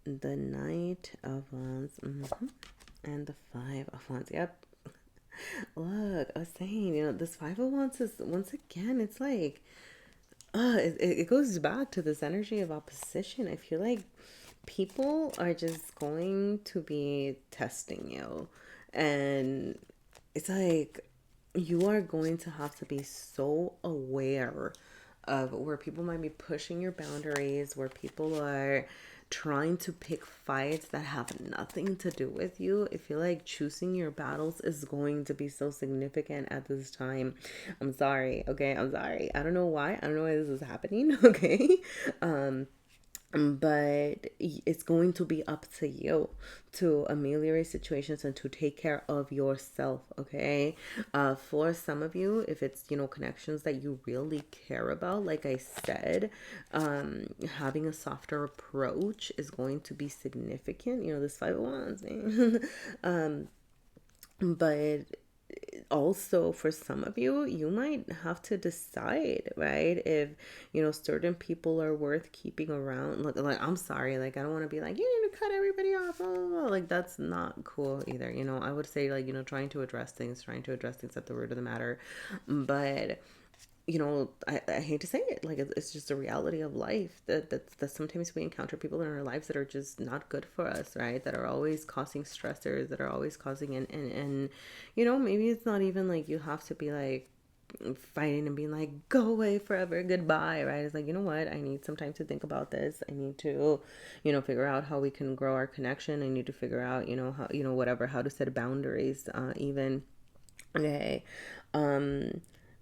the Knight of Wands, and the Five of Wands. Yep. Look, I was saying, this Five of Wands is, once again, it's like, it goes back to this energy of opposition. I feel like people are just going to be testing you. And it's like, you are going to have to be so aware of where people might be pushing your boundaries, where people are trying to pick fights that have nothing to do with you. I feel like choosing your battles is going to be so significant at this time. I'm sorry, okay? I'm sorry. I don't know why. I don't know why this is happening, okay? But it's going to be up to you to ameliorate situations and to take care of yourself. Okay, for some of you, if it's connections that you really care about, like I said, having a softer approach is going to be significant. This Five of Wands, man. But also for some of you, you might have to decide, right, if certain people are worth keeping around. Like I'm sorry, like I don't want to be like, you need to cut everybody off, blah, blah, blah. Like that's not cool either. I would say, like, trying to address things at the root of the matter. But I hate to say it, like it's just a reality of life that sometimes we encounter people in our lives that are just not good for us, right? That are always causing stressors, that are always causing and maybe it's not even like you have to be like fighting and being like, go away forever, goodbye, right? It's like, you know what, I need some time to think about this. I need to figure out how we can grow our connection. I need to figure out how whatever, how to set boundaries, even. Okay.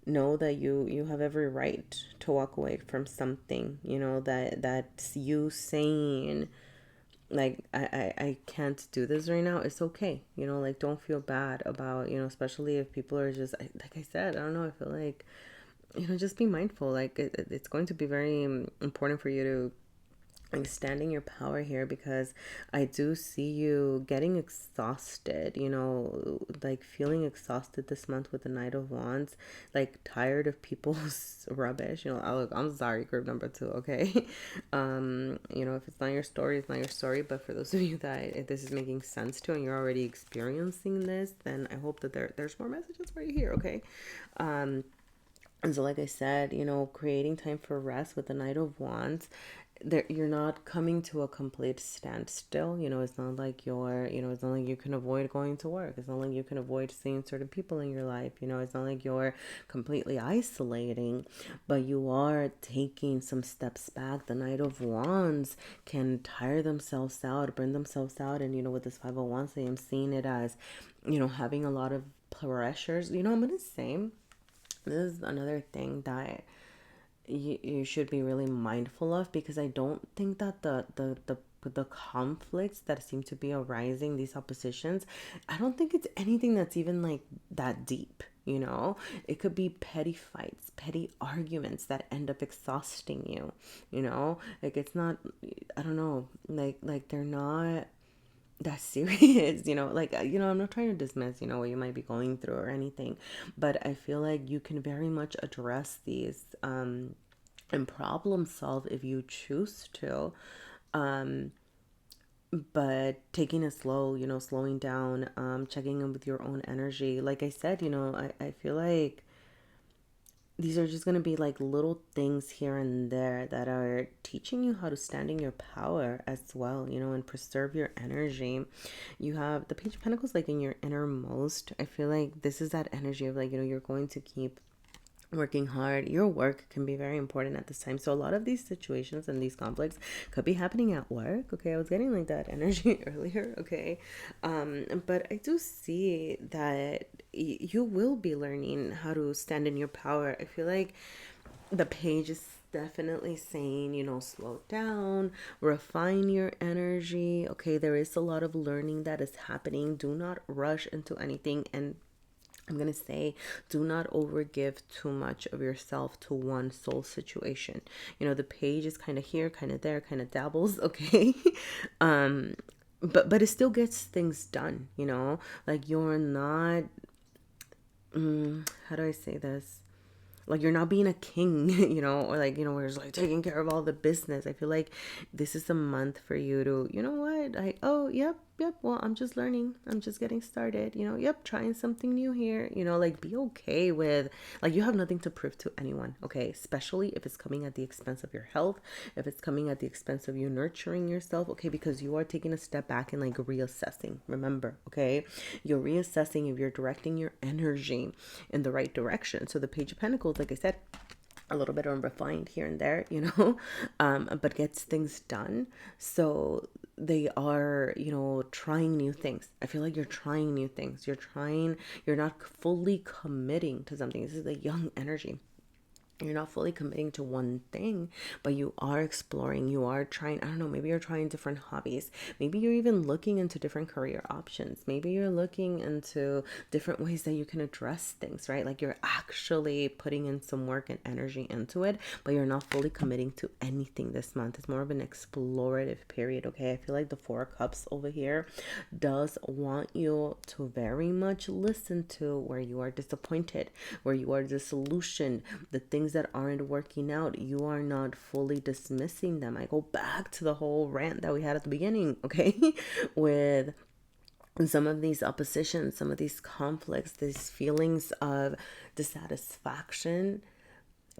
Know that you have every right to walk away from something, that's you saying, like, I can't do this right now. It's okay, like, don't feel bad about, especially if people are just, like I said, I don't know, I feel like, just be mindful. Like it's going to be very important for you to extending your power here, because I do see you getting exhausted, like feeling exhausted this month with the Knight of Wands, like tired of people's rubbish. I'm sorry, group number 2, okay? If it's not your story, it's not your story. But for those of you that if this is making sense to and you're already experiencing this, then I hope that there's more messages for you here, okay? And so, like I said, creating time for rest with the Knight of Wands, you're not coming to a complete standstill. It's not like it's not like you can avoid going to work. It's not like you can avoid seeing certain people in your life. It's not like you're completely isolating, but you are taking some steps back. The Knight of Wands can tire themselves out, burn themselves out. And, with this 501, I am seeing it as, having a lot of pressures. I'm going to say, this is another thing that you should be really mindful of, because I don't think that the conflicts that seem to be arising, these oppositions, I don't think it's anything that's even like that deep. It could be petty fights, petty arguments that end up exhausting you. Like it's not, I don't know, like they're not that serious. Like, I'm not trying to dismiss what you might be going through or anything, but I feel like you can very much address these and problem solve if you choose to, but taking it slow, slowing down, checking in with your own energy. Like I said, I feel like these are just going to be like little things here and there that are teaching you how to stand in your power as well, and preserve your energy. You have the Page of Pentacles, like in your innermost. I feel like this is that energy of like, you're going to keep working hard. Your work can be very important at this time. So a lot of these situations and these conflicts could be happening at work. Okay, I was getting like that energy earlier. Okay, but I do see that you will be learning how to stand in your power. I feel like the page is definitely saying, slow down, refine your energy. Okay, there is a lot of learning that is happening. Do not rush into anything, and I'm going to say, do not overgive too much of yourself to one soul situation. The page is kind of here, kind of there, kind of dabbles, okay? But it still gets things done, Like you're not, how do I say this? Like you're not being a king, or like, where it's like taking care of all the business. I feel like this is a month for you to, what? Oh, yep. Well, I'm just learning. I'm just getting started, yep, trying something new here, like be okay with, like, you have nothing to prove to anyone, okay? Especially if it's coming at the expense of your health, if it's coming at the expense of you nurturing yourself, okay? Because you are taking a step back and like reassessing, remember, okay? You're reassessing if you're directing your energy in the right direction. So the Page of Pentacles, like I said, a little bit unrefined here and there, but gets things done. So they are, trying new things. I feel like you're trying new things. You're not fully committing to something. This is the young energy. You're not fully committing to one thing, but you are exploring, you are trying, I don't know, maybe you're trying different hobbies. Maybe you're even looking into different career options. Maybe you're looking into different ways that you can address things, right? Like you're actually putting in some work and energy into it, but you're not fully committing to anything this month. It's more of an explorative period, okay? I feel like the Four of Cups over here does want you to very much listen to where you are disappointed, where you are disillusioned, the things that aren't working out. You are not fully dismissing them. I go back to the whole rant that we had at the beginning, okay? With some of these oppositions, some of these conflicts, these feelings of dissatisfaction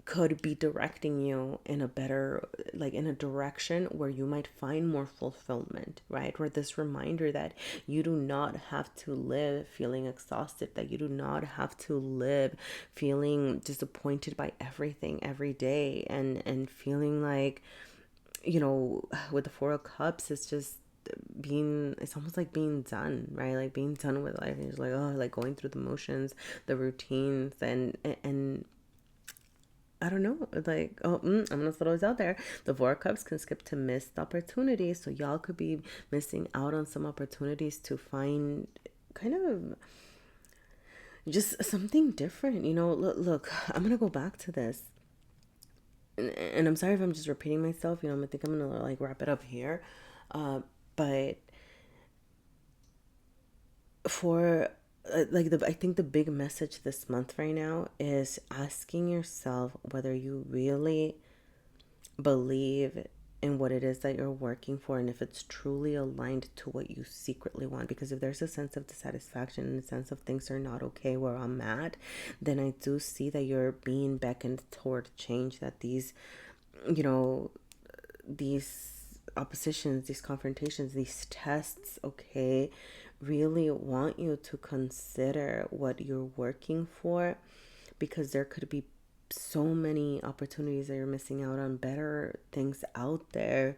could be directing you in a better, like in a direction where you might find more fulfillment, right? Or this reminder that you do not have to live feeling exhausted, that you do not have to live feeling disappointed by everything every day, and feeling like, with the Four of Cups, it's just it's almost like being done, right? Like being done with life, and it's like, oh, like going through the motions, the routines, and I don't know, like, I'm gonna throw this out there. The Four of Cups can skip to missed opportunities, so y'all could be missing out on some opportunities to find kind of just something different. Look, I'm gonna go back to this, and I'm sorry if I'm just repeating myself. I think I'm gonna like wrap it up here, but for I think the big message this month right now is asking yourself whether you really believe in what it is that you're working for, and if it's truly aligned to what you secretly want. Because if there's a sense of dissatisfaction and a sense of things are not okay where I'm at, then I do see that you're being beckoned toward change, that you know these oppositions, these confrontations, these tests, okay, really want you to consider what you're working for, because there could be so many opportunities that you're missing out on, better things out there,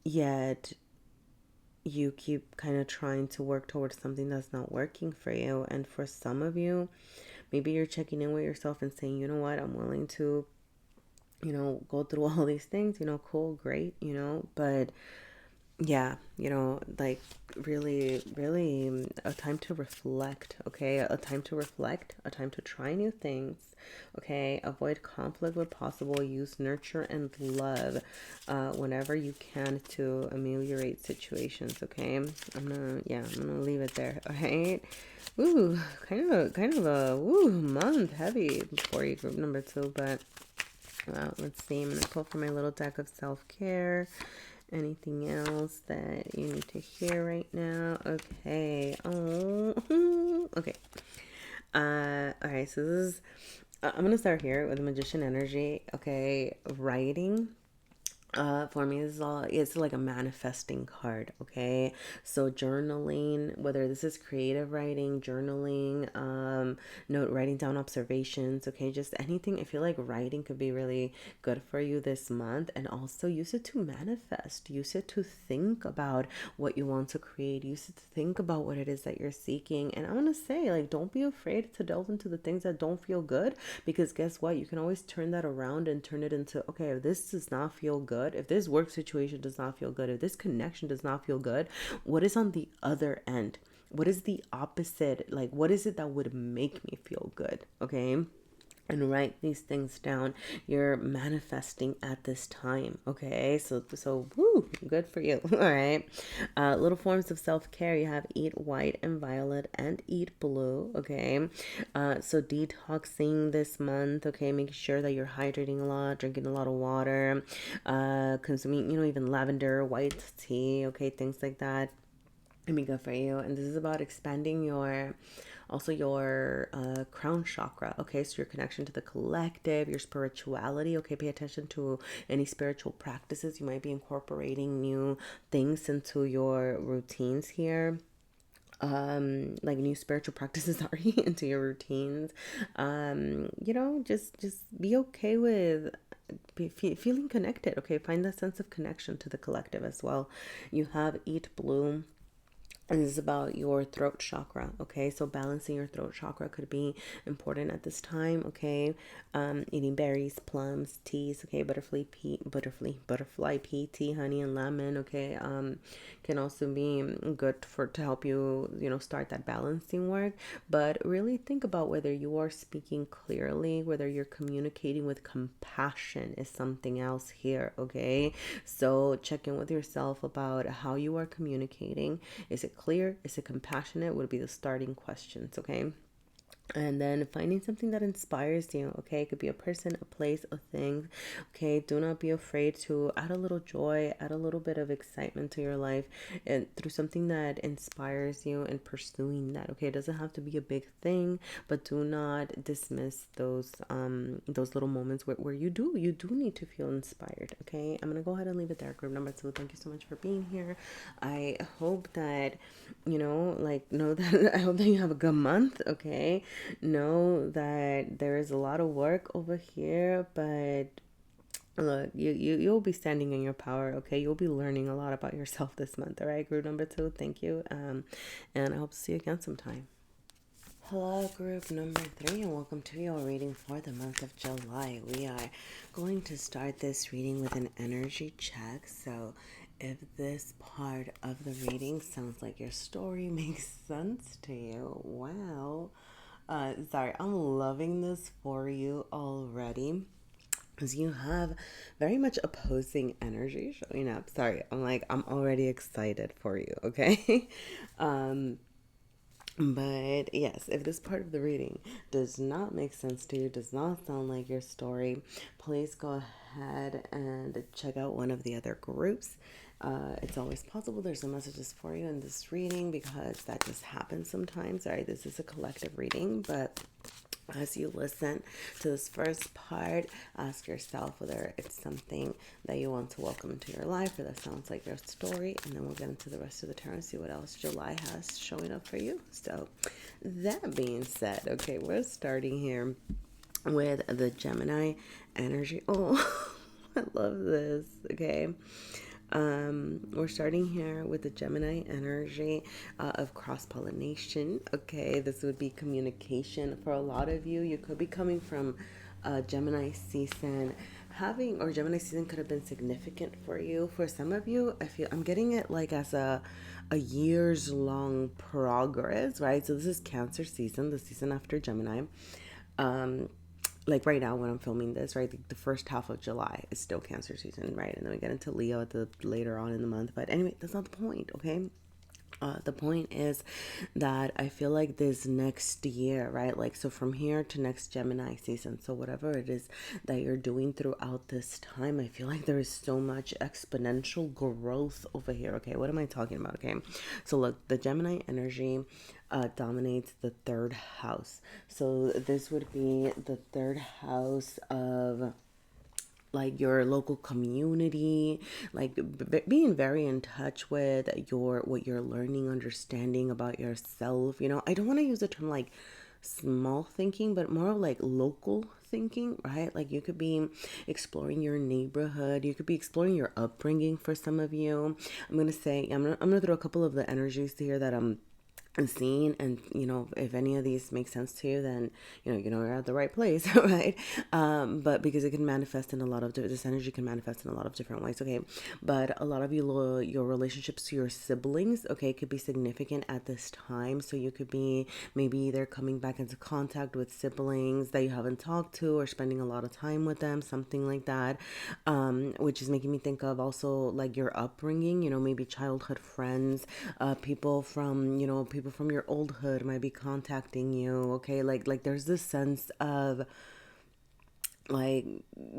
yet you keep kind of trying to work towards something that's not working for you. And for some of you, maybe you're checking in with yourself and saying, you know what, I'm willing to, go through all these things, cool, great, but yeah, like really, really a time to reflect, okay? A time to reflect, a time to try new things, okay? Avoid conflict where possible. Use nurture and love whenever you can to ameliorate situations, okay? I'm gonna leave it there, all right? Ooh, kind of a month heavy for you, group number 2, but let's see. I'm gonna pull from my little deck of self-care. Anything else that you need to hear right now? Okay. Oh, okay. All right. So this is. I'm gonna start here with the Magician energy. Okay, writing. For me, this is all, it's like a manifesting card. Okay, so journaling, whether this is creative writing, journaling, note, writing down observations. Okay, just anything. I feel like writing could be really good for you this month, and also use it to manifest. Use it to think about what you want to create. Use it to think about what it is that you're seeking. And I want to say, like, don't be afraid to delve into the things that don't feel good, because guess what? You can always turn that around and turn it into, okay, if this does not feel good, if this work situation does not feel good, if this connection does not feel good, what is on the other end? What is the opposite? Like, what is it that would make me feel good? Okay, and write these things down. You're manifesting at this time. Okay, so woo, good for you. All right, little forms of self-care. You have eat white and violet and eat blue. Okay, so detoxing this month. Okay, making sure that you're hydrating a lot, drinking a lot of water, consuming, even lavender, white tea. Okay, things like that. I mean, good for you. And this is about expanding your crown chakra. Okay, so your connection to the collective, your spirituality. Okay, pay attention to any spiritual practices. You might be incorporating new things into your routines here, like new spiritual practices are into your routines. Just be okay with feeling connected. Okay, find that sense of connection to the collective as well. You have eat blue, and this is about your throat chakra. Okay, so balancing your throat chakra could be important at this time. Okay, eating berries, plums, teas. Okay, butterfly pea, tea, honey, and lemon. Okay, can also be good for to help you, start that balancing work. But really think about whether you are speaking clearly, whether you're communicating with compassion is something else here. Okay, so check in with yourself about how you are communicating. Is it clear? Is it compassionate? Would be the starting questions. Okay, and then finding something that inspires you. Okay, it could be a person, a place, a thing. Okay, do not be afraid to add a little joy, add a little bit of excitement to your life, and through something that inspires you and pursuing that. Okay, it doesn't have to be a big thing, but do not dismiss those little moments where you do need to feel inspired. Okay, I'm gonna go ahead and leave it there. Group number 2, thank you so much for being here. I hope that know that I hope that you have a good month. Okay, know that there is a lot of work over here, but look, you'll be standing in your power. Okay, you'll be learning a lot about yourself this month. All right, group number 2, thank you, and I hope to see you again sometime. Hello, group number 3, and welcome to your reading for the month of July. We are going to start this reading with an energy check. So if this part of the reading sounds like your story makes sense to you, well, sorry, I'm loving this for you already, because you have very much opposing energy showing up. Sorry, I'm already excited for you. Okay. But yes, if this part of the reading does not make sense to you, does not sound like your story, please go ahead and check out one of the other groups. It's always possible there's some messages for you in this reading, because that just happens sometimes. All right, this is a collective reading, but as you listen to this first part, ask yourself whether it's something that you want to welcome into your life, or that sounds like your story, and then we'll get into the rest of the tarot and see what else July has showing up for you. So that being said, okay, we're starting here with the Gemini energy. Oh, I love this. Okay, we're starting here with the Gemini energy of cross pollination. Okay, this would be communication for a lot of you. You could be coming from Gemini season, or Gemini season could have been significant for you. For some of you, I'm getting it like as a years long progress, right? So this is Cancer season, the season after Gemini. Like right now when I'm filming this, right, the first half of July is still Cancer season, right? And then we get into Leo at the later on in the month. But anyway, that's not the point, okay? The point is that I feel like this next year, right? Like, so from here to next Gemini season, so whatever it is that you're doing throughout this time, I feel like there is so much exponential growth over here. Okay, what am I talking about? Okay, so look, the Gemini energy dominates the third house. So this would be the third house of like your local community, like being very in touch with your what you're learning, understanding about yourself. I don't want to use the term like small thinking, but more like local thinking, right? Like you could be exploring your neighborhood, you could be exploring your upbringing. For some of you, I'm gonna throw a couple of the energies here that I'm seeing, and if any of these make sense to you, then you're at the right place. Right? But because it can manifest in a lot of this energy can manifest in a lot of different ways. Okay, but a lot of you, your relationships to your siblings, okay, could be significant at this time. So you could be maybe either coming back into contact with siblings that you haven't talked to, or spending a lot of time with them, something like that, which is making me think of also like your upbringing, maybe childhood friends, people from your old hood might be contacting you. Okay, like there's this sense of like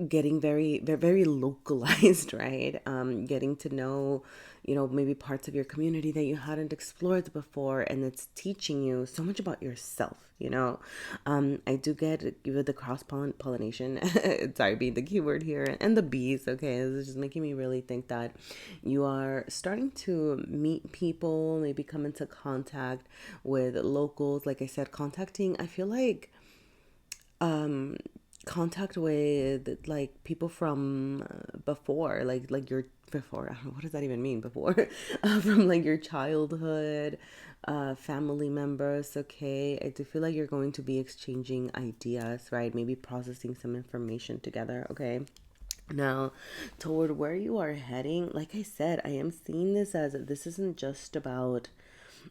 getting very localized, right? Getting to know, maybe parts of your community that you hadn't explored before, and it's teaching you so much about yourself. I do get with the cross pollination. Sorry, being the keyword here, and the bees. Okay, this is just making me really think that you are starting to meet people, maybe come into contact with locals. Like I said, contacting. I feel like contact with like people from before, like your before, I don't know, what does that even mean, before? From like your childhood, family members. Okay, I do feel like you're going to be exchanging ideas, right? Maybe processing some information together. Okay, now, toward where you are heading, like I said, I am seeing this as this isn't just about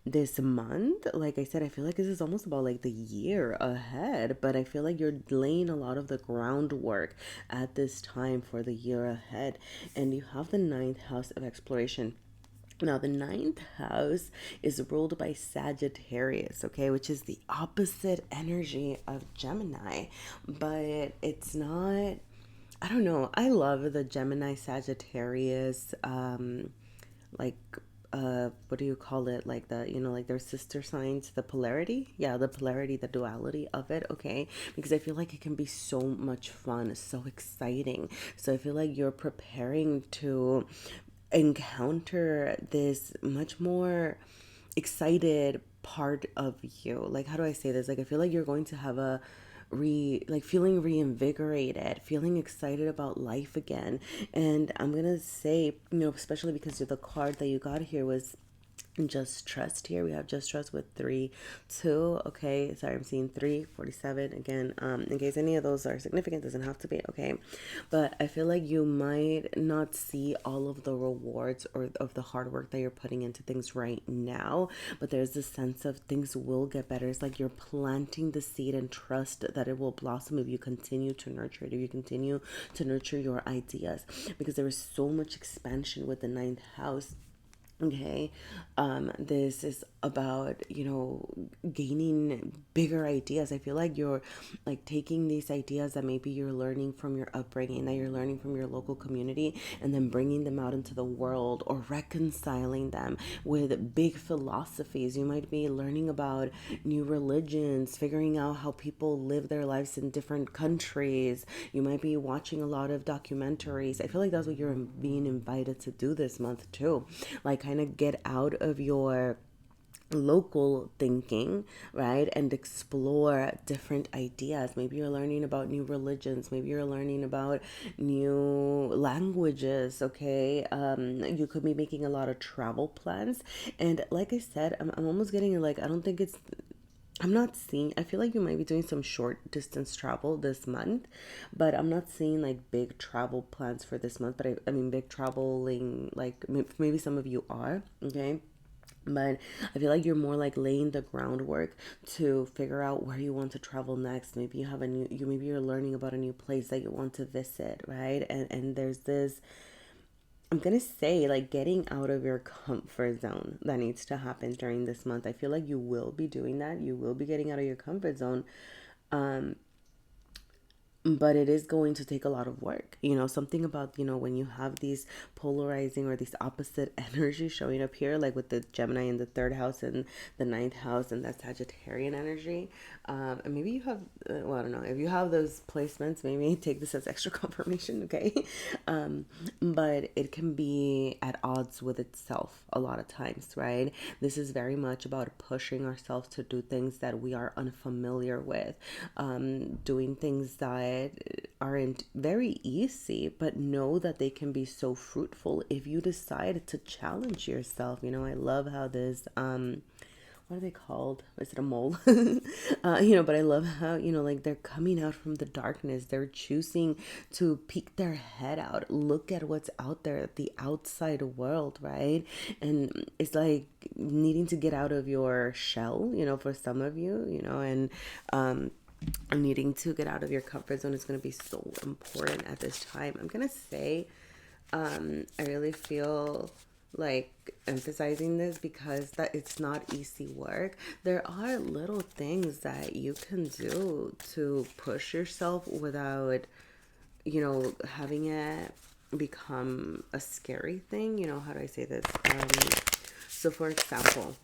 this month. Like I said, I feel like this is almost about like the year ahead, but I feel like you're laying a lot of the groundwork at this time for the year ahead. And you have the ninth house of exploration. Now, the ninth house is ruled by Sagittarius, okay, which is the opposite energy of Gemini, but it's not. I don't know. I love the Gemini Sagittarius, like what do you call it, like the like their sister signs, the polarity, yeah, the polarity, the duality of it. Okay, because I feel like it can be so much fun, so exciting. So I feel like you're preparing to encounter this much more excited part of you. Like, how do I say this? Like, I feel like you're going to have a like feeling reinvigorated, feeling excited about life again. And I'm gonna say, especially because the card that you got here was just trust. Here we have just trust with 3 2. Okay, sorry, I'm seeing 3 47 again. In case any of those are significant, doesn't have to be. Okay, but I feel like you might not see all of the rewards or of the hard work that you're putting into things right now, but there's this sense of things will get better. It's like you're planting the seed and trust that it will blossom if you continue to nurture it, if you continue to nurture your ideas, because there is so much expansion with the ninth house. Okay, this is about gaining bigger ideas. I feel like you're like taking these ideas that maybe you're learning from your upbringing, that you're learning from your local community, and then bringing them out into the world, or reconciling them with big philosophies. You might be learning about new religions, figuring out how people live their lives in different countries. You might be watching a lot of documentaries. I feel like that's what you're being invited to do this month too, like kind of get out of your local thinking, right, and explore different ideas. Maybe you're learning about new religions, maybe you're learning about new languages. Okay, you could be making a lot of travel plans. And like I said, I'm almost getting like, I don't think it's, I'm not seeing, I feel like you might be doing some short distance travel this month, but I'm not seeing like big travel plans for this month. But I mean, big traveling, like maybe some of you are, okay? But I feel like you're more like laying the groundwork to figure out where you want to travel next. Maybe you have a new, maybe you're learning about a new place that you want to visit, right? And there's this, I'm gonna say, like getting out of your comfort zone that needs to happen during this month. I feel like you will be doing that. You will be getting out of your comfort zone. but it is going to take a lot of work. Something about, when you have these polarizing or these opposite energies showing up here, like with the Gemini in the third house and the ninth house and that Sagittarian energy. And maybe you have, well, I don't know, if you have those placements, maybe take this as extra confirmation, okay? But it can be at odds with itself a lot of times, right? This is very much about pushing ourselves to do things that we are unfamiliar with, doing things that aren't very easy, but know that they can be so fruitful if you decide to challenge yourself. I love how this, what are they called? Is it a mole? But I love how, like they're coming out from the darkness. They're choosing to peek their head out, look at what's out there, the outside world, right? And it's like needing to get out of your shell, for some of you, and needing to get out of your comfort zone is going to be so important at this time. I'm going to say, I really feel like emphasizing this because that it's not easy work. There are little things that you can do to push yourself without, having it become a scary thing. How do I say this? So for example,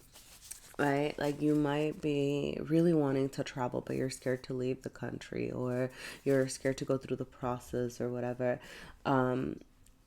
right? Like you might be really wanting to travel, but you're scared to leave the country or you're scared to go through the process or whatever.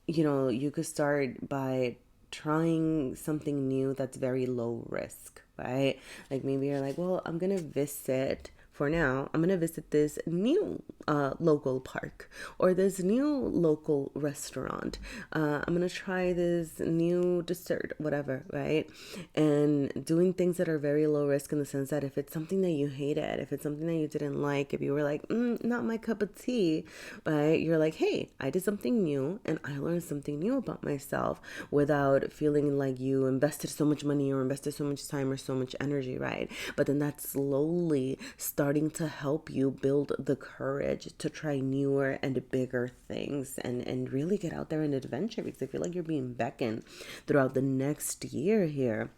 You could start by trying something new that's very low risk, right? Like maybe you're like, well, I'm going to visit for now, I'm going to visit this new local park or this new local restaurant. I'm going to try this new dessert, whatever, right? And doing things that are very low risk in the sense that if it's something that you hated, if it's something that you didn't like, if you were like, not my cup of tea, right? You're like, hey, I did something new and I learned something new about myself without feeling like you invested so much money or invested so much time or so much energy, right? But then that's slowly starting to help you build the courage to try newer and bigger things and really get out there and adventure, because I feel like you're being beckoned throughout the next year here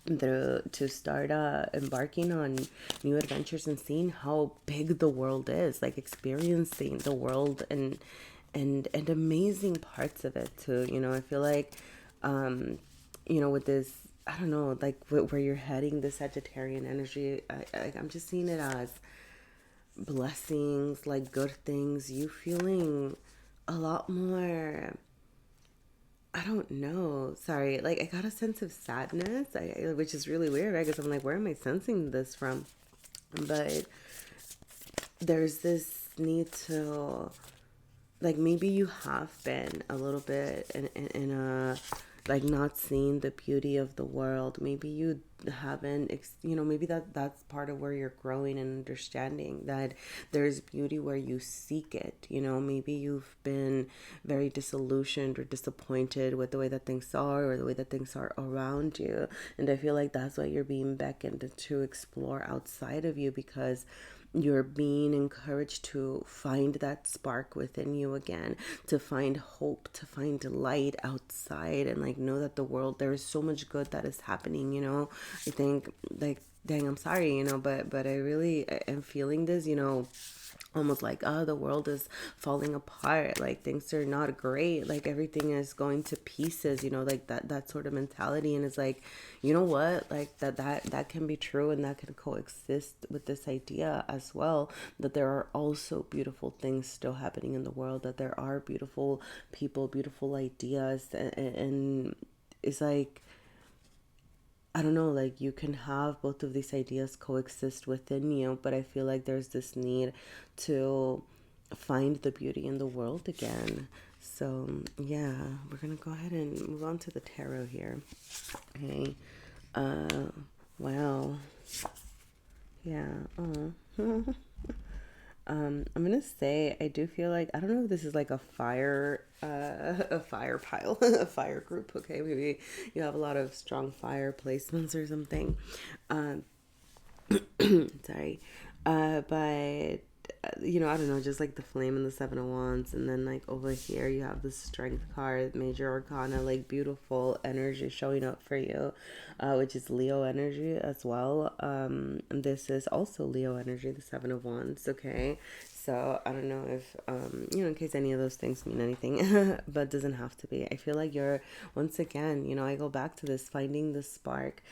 to start embarking on new adventures and seeing how big the world is, like experiencing the world and amazing parts of it too. I feel like with this, I don't know, like where you're heading, the Sagittarian energy, I'm just seeing it as blessings, like good things, you feeling a lot more, I don't know, sorry, like I got a sense of sadness, which is really weird, right? Because I'm like, where am I sensing this from? But there's this need to, like, maybe you have been a little bit in a, like, not seeing the beauty of the world. Maybe you haven't, maybe that's part of where you're growing and understanding that there's beauty where you seek it. Maybe you've been very disillusioned or disappointed with the way that things are or the way that things are around you. And I feel like that's why you're being beckoned to explore outside of you, because you're being encouraged to find that spark within you again, to find hope, to find light outside, and like know that the world, there is so much good that is happening. I think, like, dang, I'm sorry, but I really am feeling this, almost like, oh, the world is falling apart, like things are not great, like everything is going to pieces, like that sort of mentality. And it's like, you know what, like that can be true, and that can coexist with this idea as well, that there are also beautiful things still happening in the world, that there are beautiful people, beautiful ideas, and it's like, I don't know, like you can have both of these ideas coexist within you, but I feel like there's this need to find the beauty in the world again. So, yeah, we're going to go ahead and move on to the tarot here. Okay. Wow. Yeah. Oh. I'm gonna say I do feel like, I don't know if this is like a fire pile, a fire group. Okay, maybe you have a lot of strong fire placements or something. Sorry, but I don't know, just like the flame and the seven of wands, and then like over here you have the strength card, major arcana, like beautiful energy showing up for you, which is Leo energy as well. And this is also Leo energy, the seven of wands. Okay, so I don't know if in case any of those things mean anything, but it doesn't have to be. I feel like you're, once again, I go back to this, finding the spark,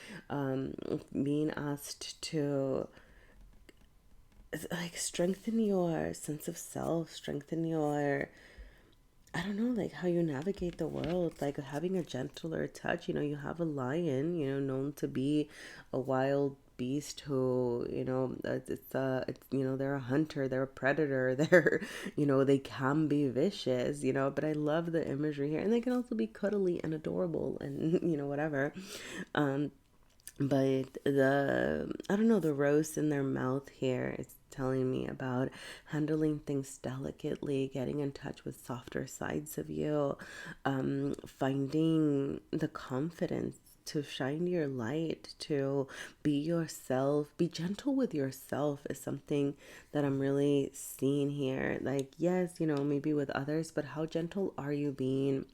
being asked to like strengthen your sense of self, strengthen your, I don't know, like how you navigate the world, like having a gentler touch. You have a lion, known to be a wild beast who, they're a hunter, they're a predator, they're, they can be vicious, but I love the imagery here, and they can also be cuddly and adorable and, whatever. But I don't know, the rose in their mouth here is telling me about handling things delicately, getting in touch with softer sides of you, finding the confidence to shine your light, to be yourself, be gentle with yourself is something that I'm really seeing here. Like, yes, maybe with others, but how gentle are you being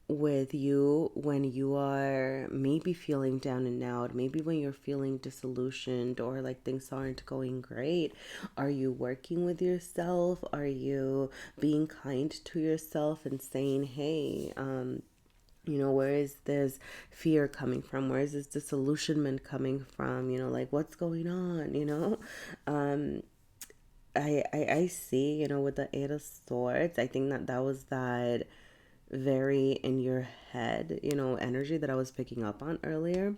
with you when you are maybe feeling down and out, maybe when you're feeling disillusioned or like things aren't going great? Are you working with yourself? Are you being kind to yourself and saying, hey, where is this fear coming from? Where is this disillusionment coming from? Like what's going on? Um, I see, with the Eight of Swords, I think that was that very in your head, energy that I was picking up on earlier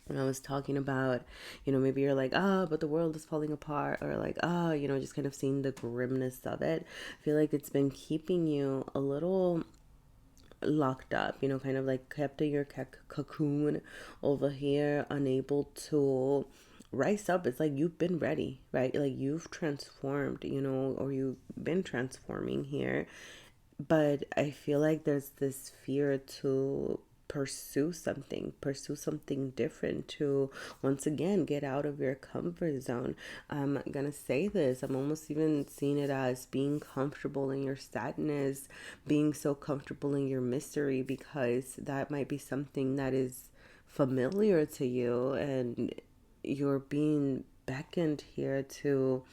when I was talking about, maybe you're like, but the world is falling apart, or like, just kind of seeing the grimness of it. I feel like it's been keeping you a little locked up, kind of like kept in your cocoon over here, unable to rise up. It's like you've been ready, right? Like you've transformed, or you've been transforming here, but I feel like there's this fear to pursue something different, to once again get out of your comfort zone. I'm gonna say this, I'm almost even seeing it as being comfortable in your sadness, being so comfortable in your misery, because that might be something that is familiar to you, and you're being beckoned here to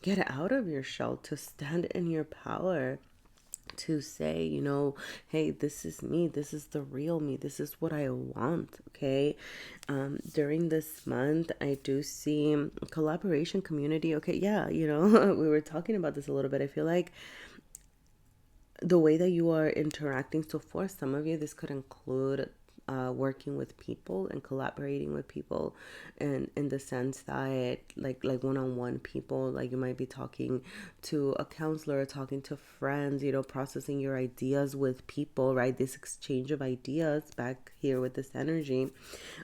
get out of your shell, to stand in your power, to say, hey, this is me, this is the real me, this is what I want. Okay. During this month, I do see collaboration, community. Okay, yeah, we were talking about this a little bit. I feel like the way that you are interacting, so for some of you this could include working with people and collaborating with people, and in the sense that like one-on-one people, like you might be talking to a counselor, talking to friends, processing your ideas with people, right? This exchange of ideas back here with this energy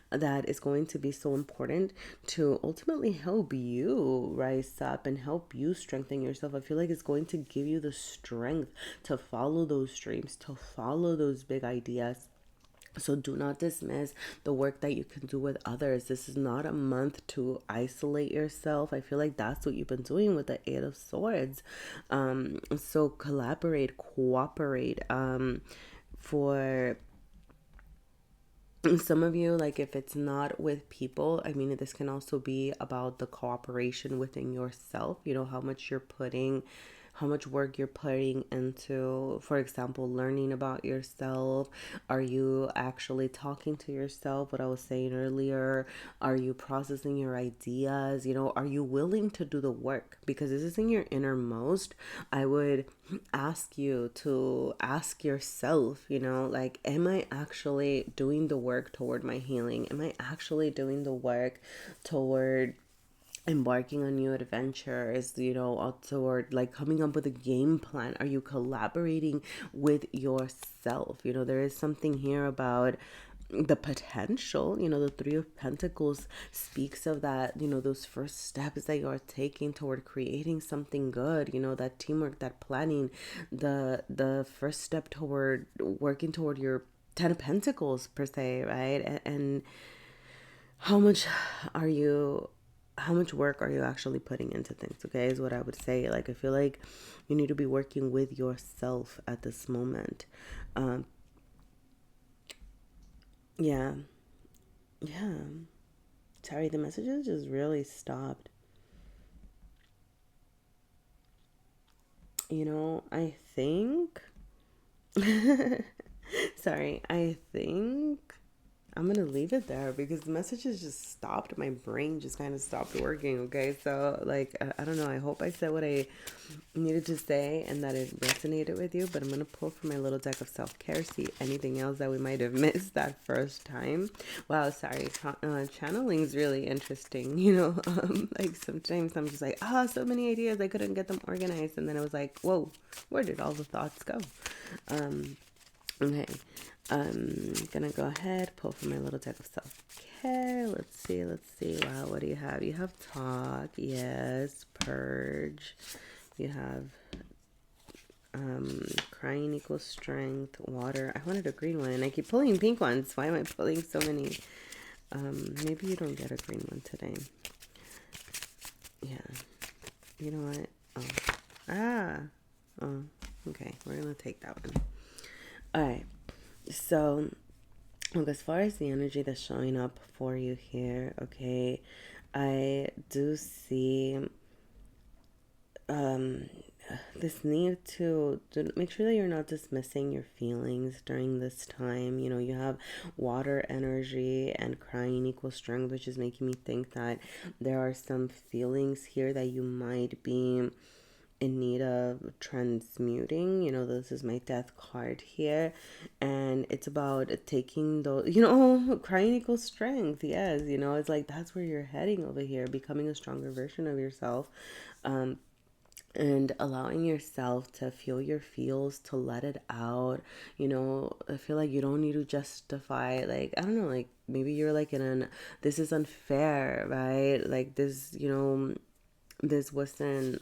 that is going to be so important to ultimately help you rise up and help you strengthen yourself. I feel like it's going to give you the strength to follow those dreams, to follow those big ideas. So do not dismiss the work that you can do with others. This is not a month to isolate yourself. I feel like that's what you've been doing with the Eight of Swords. So collaborate, cooperate. For some of you, like if it's not with people, I mean, this can also be about the cooperation within yourself, how much work you're putting into, for example, learning about yourself. Are you actually talking to yourself, what I was saying earlier? Are you processing your ideas? Are you willing to do the work? Because this is in your innermost. I would ask you to ask yourself, like, am I actually doing the work toward my healing? Am I actually doing the work toward embarking on new adventures, toward like coming up with a game plan? Are you collaborating with yourself? There is something here about the potential. The Three of Pentacles speaks of that, those first steps that you're taking toward creating something good, that teamwork, that planning, the first step toward working toward your Ten of Pentacles per se, right? And how much are you how much work are you actually putting into things? Okay, is what I would say. Like, I feel like you need to be working with yourself at this moment. Um, yeah, yeah. Sorry, the messages just really stopped. I think. Sorry, I think I'm gonna leave it there because the messages just stopped. My brain just kind of stopped working. Okay, so like I don't know. I hope I said what I needed to say and that it resonated with you. But I'm gonna pull from my little deck of self care, see anything else that we might have missed that first time. Wow, sorry. Channeling is really interesting. Like sometimes I'm just like, so many ideas. I couldn't get them organized, and then I was like, whoa, where did all the thoughts go? Um, Okay, I'm gonna go ahead, pull from my little deck of self-care. Let's see. Wow, what do you have? You have talk, yes, purge. You have crying equals strength, water. I wanted a green one, and I keep pulling pink ones. Why am I pulling so many? Maybe you don't get a green one today. Yeah, you know what? Ah, oh, okay, we're gonna take that one. All right, so look, as far as the energy that's showing up for you here, okay, I do see um, this need to make sure that you're not dismissing your feelings during this time. You have water energy and crying equals strength, which is making me think that there are some feelings here that you might be in need of transmuting. This is my death card here, and it's about taking those, crying equals strength. Yes, it's like that's where you're heading over here, becoming a stronger version of yourself. And allowing yourself to feel your feels, to let it out. I feel like you don't need to justify, like, I don't know, like maybe you're like in an this is unfair, right? Like this wasn't,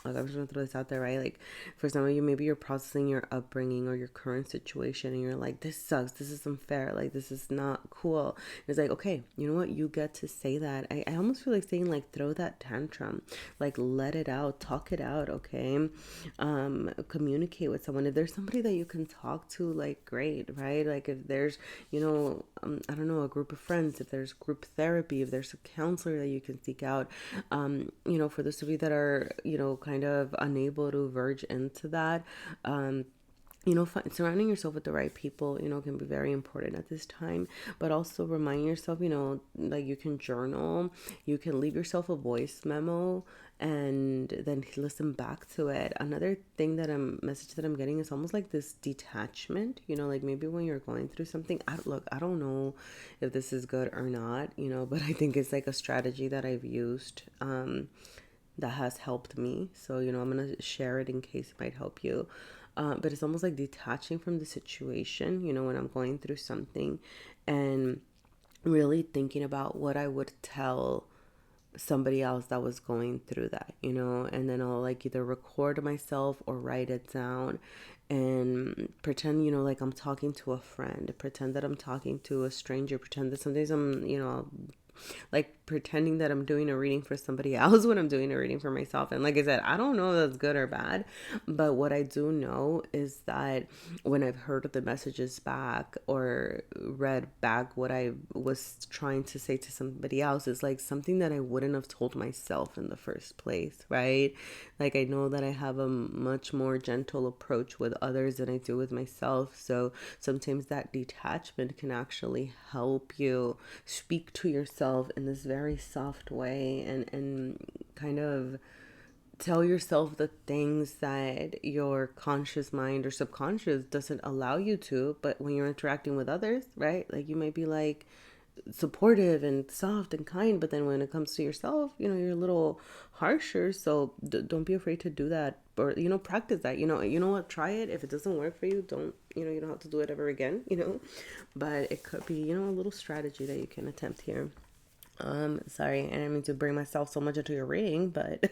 like, I'm just gonna throw this out there, right? Like, for some of you, maybe you're processing your upbringing or your current situation, and you're like, this sucks, this is unfair, like, this is not cool. And it's like, okay, you know what? You get to say that. I almost feel like saying, like, throw that tantrum, like, let it out, talk it out, okay? Communicate with someone. If there's somebody that you can talk to, like, great, right? Like, if there's, I don't know, a group of friends, if there's group therapy, if there's a counselor that you can seek out, for those of you that are, kind of unable to verge into that, surrounding yourself with the right people, can be very important at this time. But also remind yourself, like, you can journal, you can leave yourself a voice memo, and then listen back to it. Another thing that message that I'm getting is almost like this detachment, like maybe when you're going through something. I don't know if this is good or not, but I think it's like a strategy that I've used, that has helped me. So, I'm going to share it in case it might help you. But it's almost like detaching from the situation, when I'm going through something, and really thinking about what I would tell somebody else that was going through that, and then I'll like either record myself or write it down and pretend, like I'm talking to a friend, pretend that I'm talking to a stranger, pretend that sometimes I'm, like pretending that I'm doing a reading for somebody else when I'm doing a reading for myself. And like I said, I don't know if that's good or bad, but what I do know is that when I've heard the messages back or read back what I was trying to say to somebody else, is like something that I wouldn't have told myself in the first place, right? Like, I know that I have a much more gentle approach with others than I do with myself. So sometimes that detachment can actually help you speak to yourself in this very soft way, and kind of tell yourself the things that your conscious mind or subconscious doesn't allow you to. But when you're interacting with others, right, like you might be like supportive and soft and kind, but then when it comes to yourself, you're a little harsher. So don't be afraid to do that, or practice that. What, try it. If it doesn't work for you, don't, you don't have to do it ever again, but it could be, a little strategy that you can attempt here. Sorry, I didn't mean to bring myself so much into your reading, but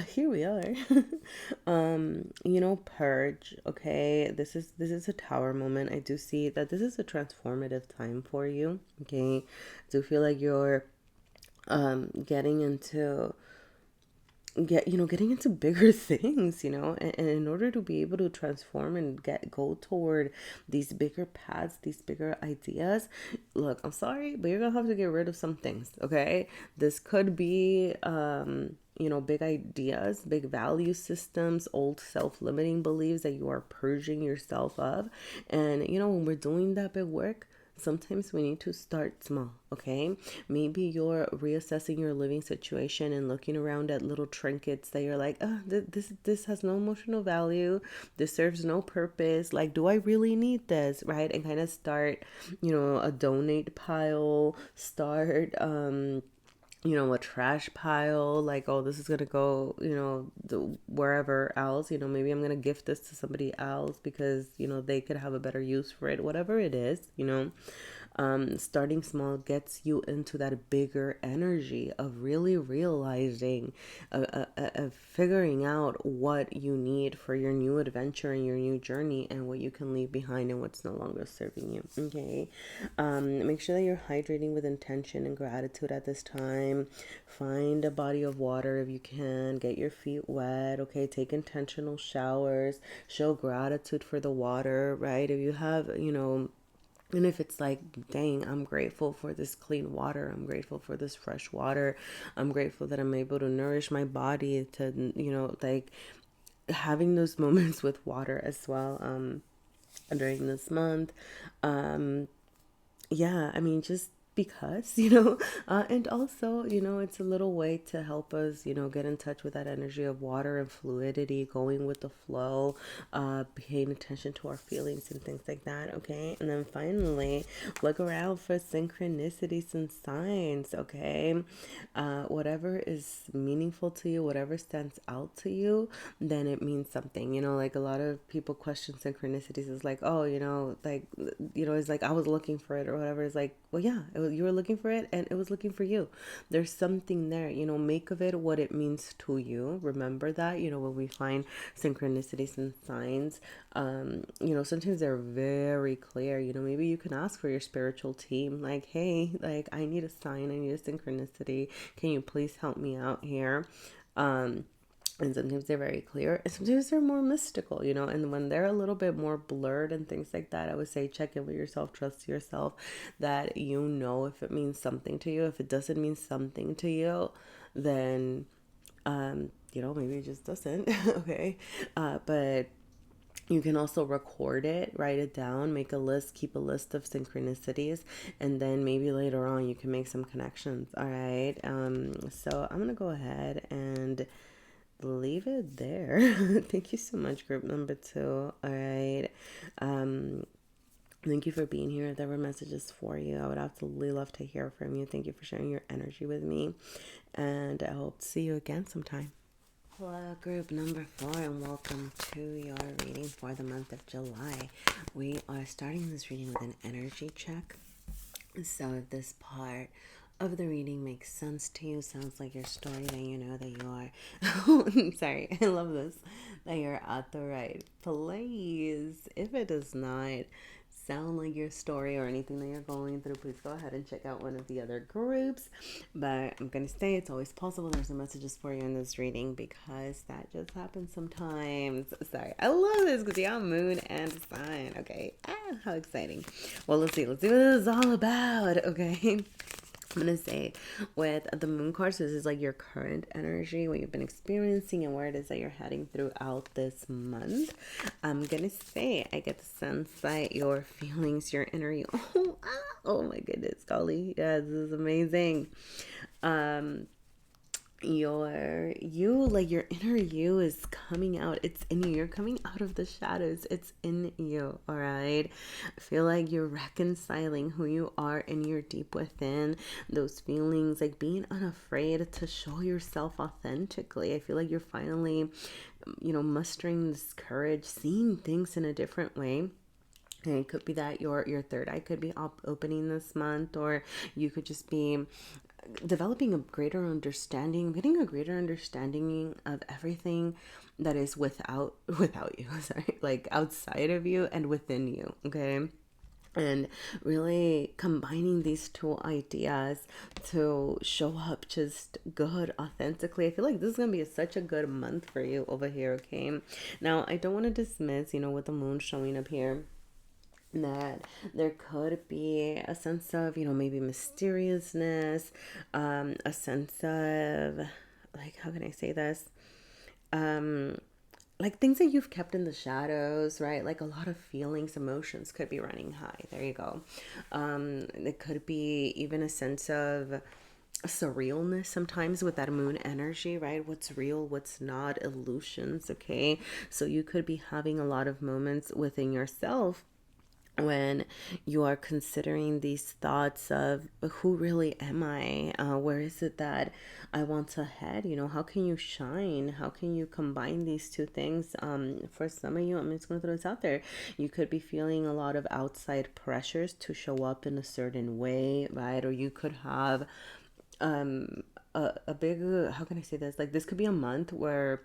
here we are. Purge. Okay, this is a tower moment. I do see that this is a transformative time for you. Okay, I do feel like you're getting into getting into bigger things, and in order to be able to transform and go toward these bigger paths, these bigger ideas. Look, I'm sorry, but you're gonna have to get rid of some things. Okay, this could be big ideas, big value systems, old self-limiting beliefs that you are purging yourself of. And when we're doing that big work, sometimes we need to start small. Okay, maybe you're reassessing your living situation and looking around at little trinkets that you're like, oh, this has no emotional value, this serves no purpose, like, do I really need this, right? And kind of start a donate pile, start a trash pile, like, oh, this is gonna go, wherever else, maybe I'm gonna gift this to somebody else because, they could have a better use for it, whatever it is. Starting small gets you into that bigger energy of really realizing, of figuring out what you need for your new adventure and your new journey, and what you can leave behind and what's no longer serving you. Okay. Make sure that you're hydrating with intention and gratitude at this time. Find a body of water if you can. Get your feet wet. Okay. Take intentional showers. Show gratitude for the water, right? If you have, and if it's like, dang, I'm grateful for this clean water, I'm grateful for this fresh water, I'm grateful that I'm able to nourish my body, to, like, having those moments with water as well, during this month. Yeah, I mean, just because, and also, it's a little way to help us, get in touch with that energy of water and fluidity, going with the flow, paying attention to our feelings and things like that. Okay. And then finally, look around for synchronicities and signs. Okay. Whatever is meaningful to you, whatever stands out to you, then it means something. Like, a lot of people question synchronicities is like, oh, it's like, I was looking for it or whatever. It's like, well, yeah, you were looking for it and it was looking for you. There's something there. Make of it what it means to you. Remember that, when we find synchronicities and signs, sometimes they're very clear. Maybe you can ask for your spiritual team, like, hey, like, I need a sign, I need a synchronicity, can you please help me out here? And sometimes they're very clear, and sometimes they're more mystical, and when they're a little bit more blurred and things like that, I would say check in with yourself, trust yourself, that if it means something to you. If it doesn't mean something to you, then maybe it just doesn't. Okay. But you can also record it, write it down, make a list, keep a list of synchronicities, and then maybe later on you can make some connections. All right. So I'm going to go ahead and leave it there. Thank you so much, group number 2. All right. Thank you for being here. If there were messages for you, I would absolutely love to hear from you. Thank you for sharing your energy with me, and I hope to see you again sometime. Hello, group number 4, and welcome to your reading for the month of July. We are starting this reading with an energy check. So if this part of the reading makes sense to you, sounds like your story, then you know that you are sorry, I love this, that you're at the right place. If it does not sound like your story or anything that you're going through, please go ahead and check out one of the other groups. But I'm gonna say it's always possible there's some messages for you in this reading, because that just happens sometimes. Sorry, I love this because you have moon and sun. Okay, how exciting. Well, let's see what this is all about. Okay, I'm going to say with the moon card, so this is like your current energy, what you've been experiencing and where it is that you're heading throughout this month. I'm going to say I get the sense that your feelings, your inner you, oh my goodness, golly, yeah, this is amazing. Your inner you is coming out. It's in you. You're coming out of the shadows. It's in you. All right. I feel like you're reconciling who you are in your deep within, those feelings, like being unafraid to show yourself authentically. I feel like you're finally, mustering this courage, seeing things in a different way. And it could be that your third eye could be opening this month, or you could just be developing a greater understanding, getting a greater understanding of everything that is without you, sorry, like outside of you and within you. Okay. and really combining these two ideas to show up just good authentically. I feel like this is gonna be such a good month for you over here. Okay, now I don't want to dismiss, with the moon showing up here, that there could be a sense of, maybe mysteriousness, a sense of, like, how can I say this, um like things that you've kept in the shadows, right? Like a lot of feelings, emotions could be running high. There you go. It could be even a sense of surrealness sometimes with that moon energy, right? What's real, what's not, illusions, okay? So you could be having a lot of moments within yourself when you are considering these thoughts of who really am I? Where is it that I want to head? How can you shine? How can you combine these two things? For some of you, I'm just going to throw this out there. You could be feeling a lot of outside pressures to show up in a certain way, right? Or you could have a big, how can I say this? Like this could be a month where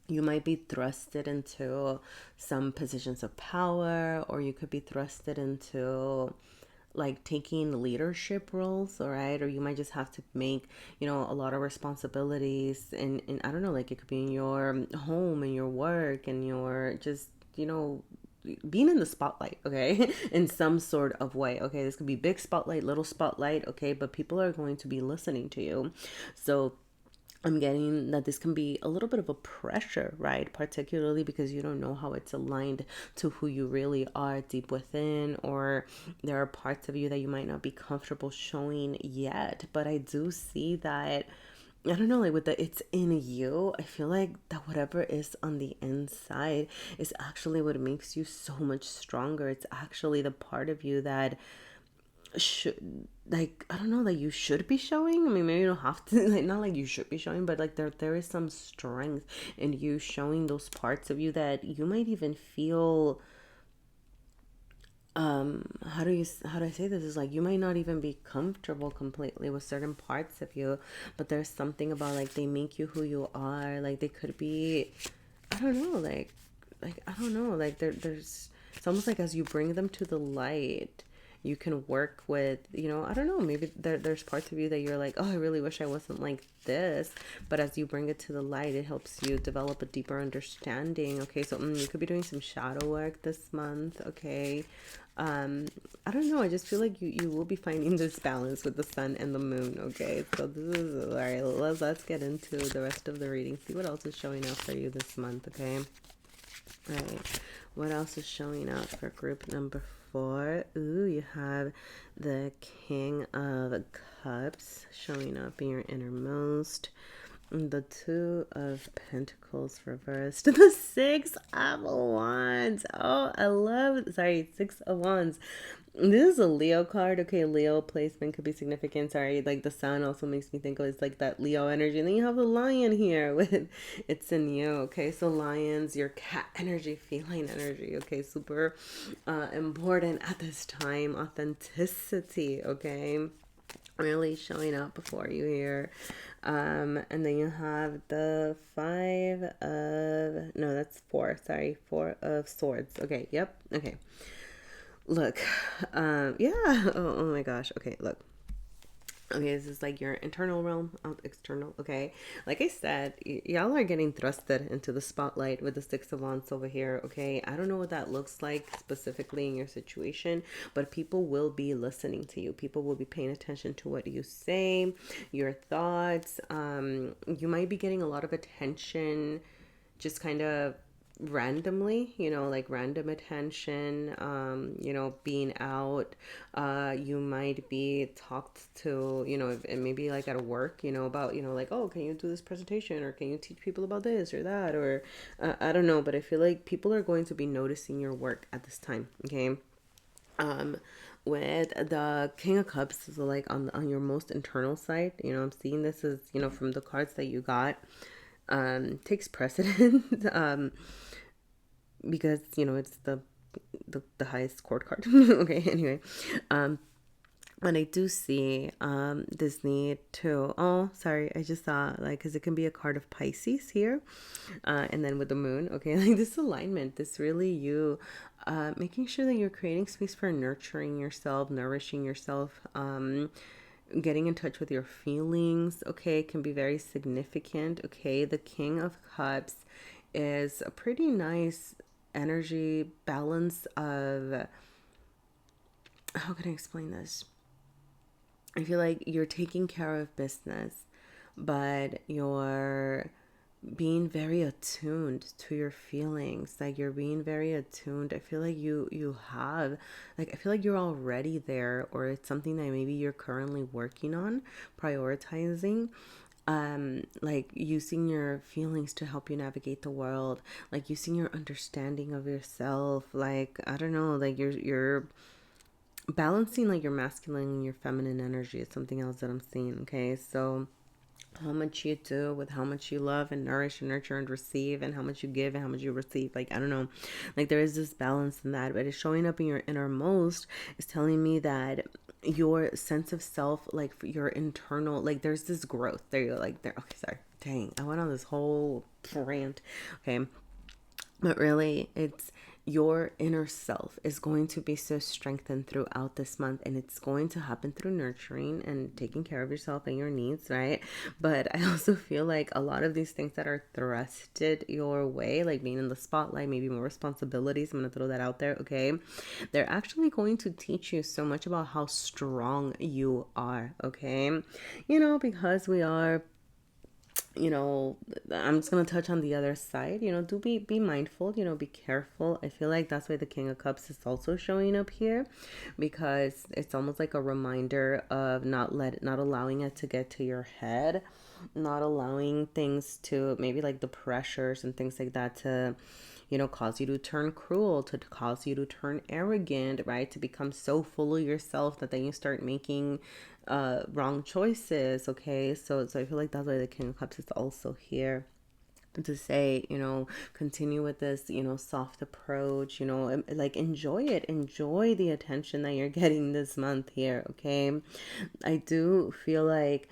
you might be thrusted into some positions of power, or you could be thrusted into like taking leadership roles, all right? Or you might just have to make, a lot of responsibilities, and I don't know, like it could be in your home and your work and your just, being in the spotlight, okay? In some sort of way, okay? This could be big spotlight, little spotlight, okay? But people are going to be listening to you. So I'm getting that this can be a little bit of a pressure, right? Particularly because you don't know how it's aligned to who you really are deep within, or there are parts of you that you might not be comfortable showing yet. But I do see that, I don't know, like with the it's in you, I feel like that whatever is on the inside is actually what makes you so much stronger. It's actually the part of you that should, like, I don't know, like you should be showing. I mean, maybe you don't have to, like, not like you should be showing, but like there is some strength in you showing those parts of you that you might even feel, how do I say this, is like you might not even be comfortable completely with certain parts of you, but there's something about like they make you who you are. Like they could be, I don't know, like I don't know, like there's, it's almost like as you bring them to the light, you can work with, I don't know, maybe there's parts of you that you're like, oh, I really wish I wasn't like this, but as you bring it to the light, it helps you develop a deeper understanding. Okay, so you could be doing some shadow work this month. Okay, I don't know, I just feel like you will be finding this balance with the sun and the moon. Okay, so this is all right. Let's get into the rest of the reading, see what else is showing up for you this month. Okay, all right, what else is showing up for group number 4? Ooh, you have the King of Cups showing up in your innermost, the Two of Pentacles reversed, the Six of Wands. Oh, I love, sorry, Six of Wands. This is a Leo card. Okay, Leo placement could be significant. Sorry, like the sun also makes me think of, it's like that Leo energy. And then you have the lion here with it's in you. Okay, so lions, your cat energy, feline energy. Okay, super important at this time. Authenticity. Okay, really showing up before you here. And then you have the Five of, no, that's four. Sorry, Four of Swords. Okay, yep. Okay. Look, yeah. Oh my gosh. Okay, look. Okay, this is like your internal realm, out external. Okay, like I said, y'all are getting thrusted into the spotlight with the Six of Wands over here. Okay, I don't know what that looks like specifically in your situation, but people will be listening to you. People will be paying attention to what you say, your thoughts. You might be getting a lot of attention, just kind of randomly, like random attention, being out. You might be talked to, maybe like at work, about, like, oh, can you do this presentation, or can you teach people about this or that, or I don't know, but I feel like people are going to be noticing your work at this time. Okay, with the King of Cups, so like on your most internal side, I'm seeing this as, from the cards that you got, takes precedent. Because it's the highest court card. Okay, anyway, And I do see this need to, oh, sorry, I just saw, like, because it can be a card of Pisces here. And then with the moon, okay, like this alignment, this really you making sure that you're creating space for nurturing yourself, nourishing yourself, getting in touch with your feelings, okay, can be very significant, okay. The King of Cups is a pretty nice energy balance of, how can I explain this? I feel like you're taking care of business, but you're being very attuned to your feelings. Like you're being very attuned. I feel like you have, like, I feel like you're already there, or it's something that maybe you're currently working on, prioritizing, like using your feelings to help you navigate the world, like using your understanding of yourself, like, I don't know, like you're balancing like your masculine and your feminine energy is something else that I'm seeing. Okay, so how much you do with how much you love and nourish and nurture and receive, and how much you give and how much you receive, like, I don't know, like there is this balance in that, but it's showing up in your innermost is telling me that your sense of self, like your internal, like there's this growth there, you go, like there, okay, sorry, dang, I went on this whole rant, okay, but really, it's your inner self is going to be so strengthened throughout this month, and it's going to happen through nurturing and taking care of yourself and your needs, right? But I also feel like a lot of these things that are thrusted your way, like being in the spotlight, maybe more responsibilities, I'm going to throw that out there, okay? They're actually going to teach you so much about how strong you are, okay? Because we are, you know, I'm just gonna touch on the other side. Do be mindful. Be careful. I feel like that's why the King of Cups is also showing up here, because it's almost like a reminder of not allowing it to get to your head, not allowing things to, maybe like the pressures and things like that, to cause you to turn cruel, to cause you to turn arrogant, right? To become so full of yourself that then you start making wrong choices, okay? So I feel like that's why the King of Cups is also here to say, continue with this, soft approach, like enjoy it, enjoy the attention that you're getting this month here, okay? I do feel like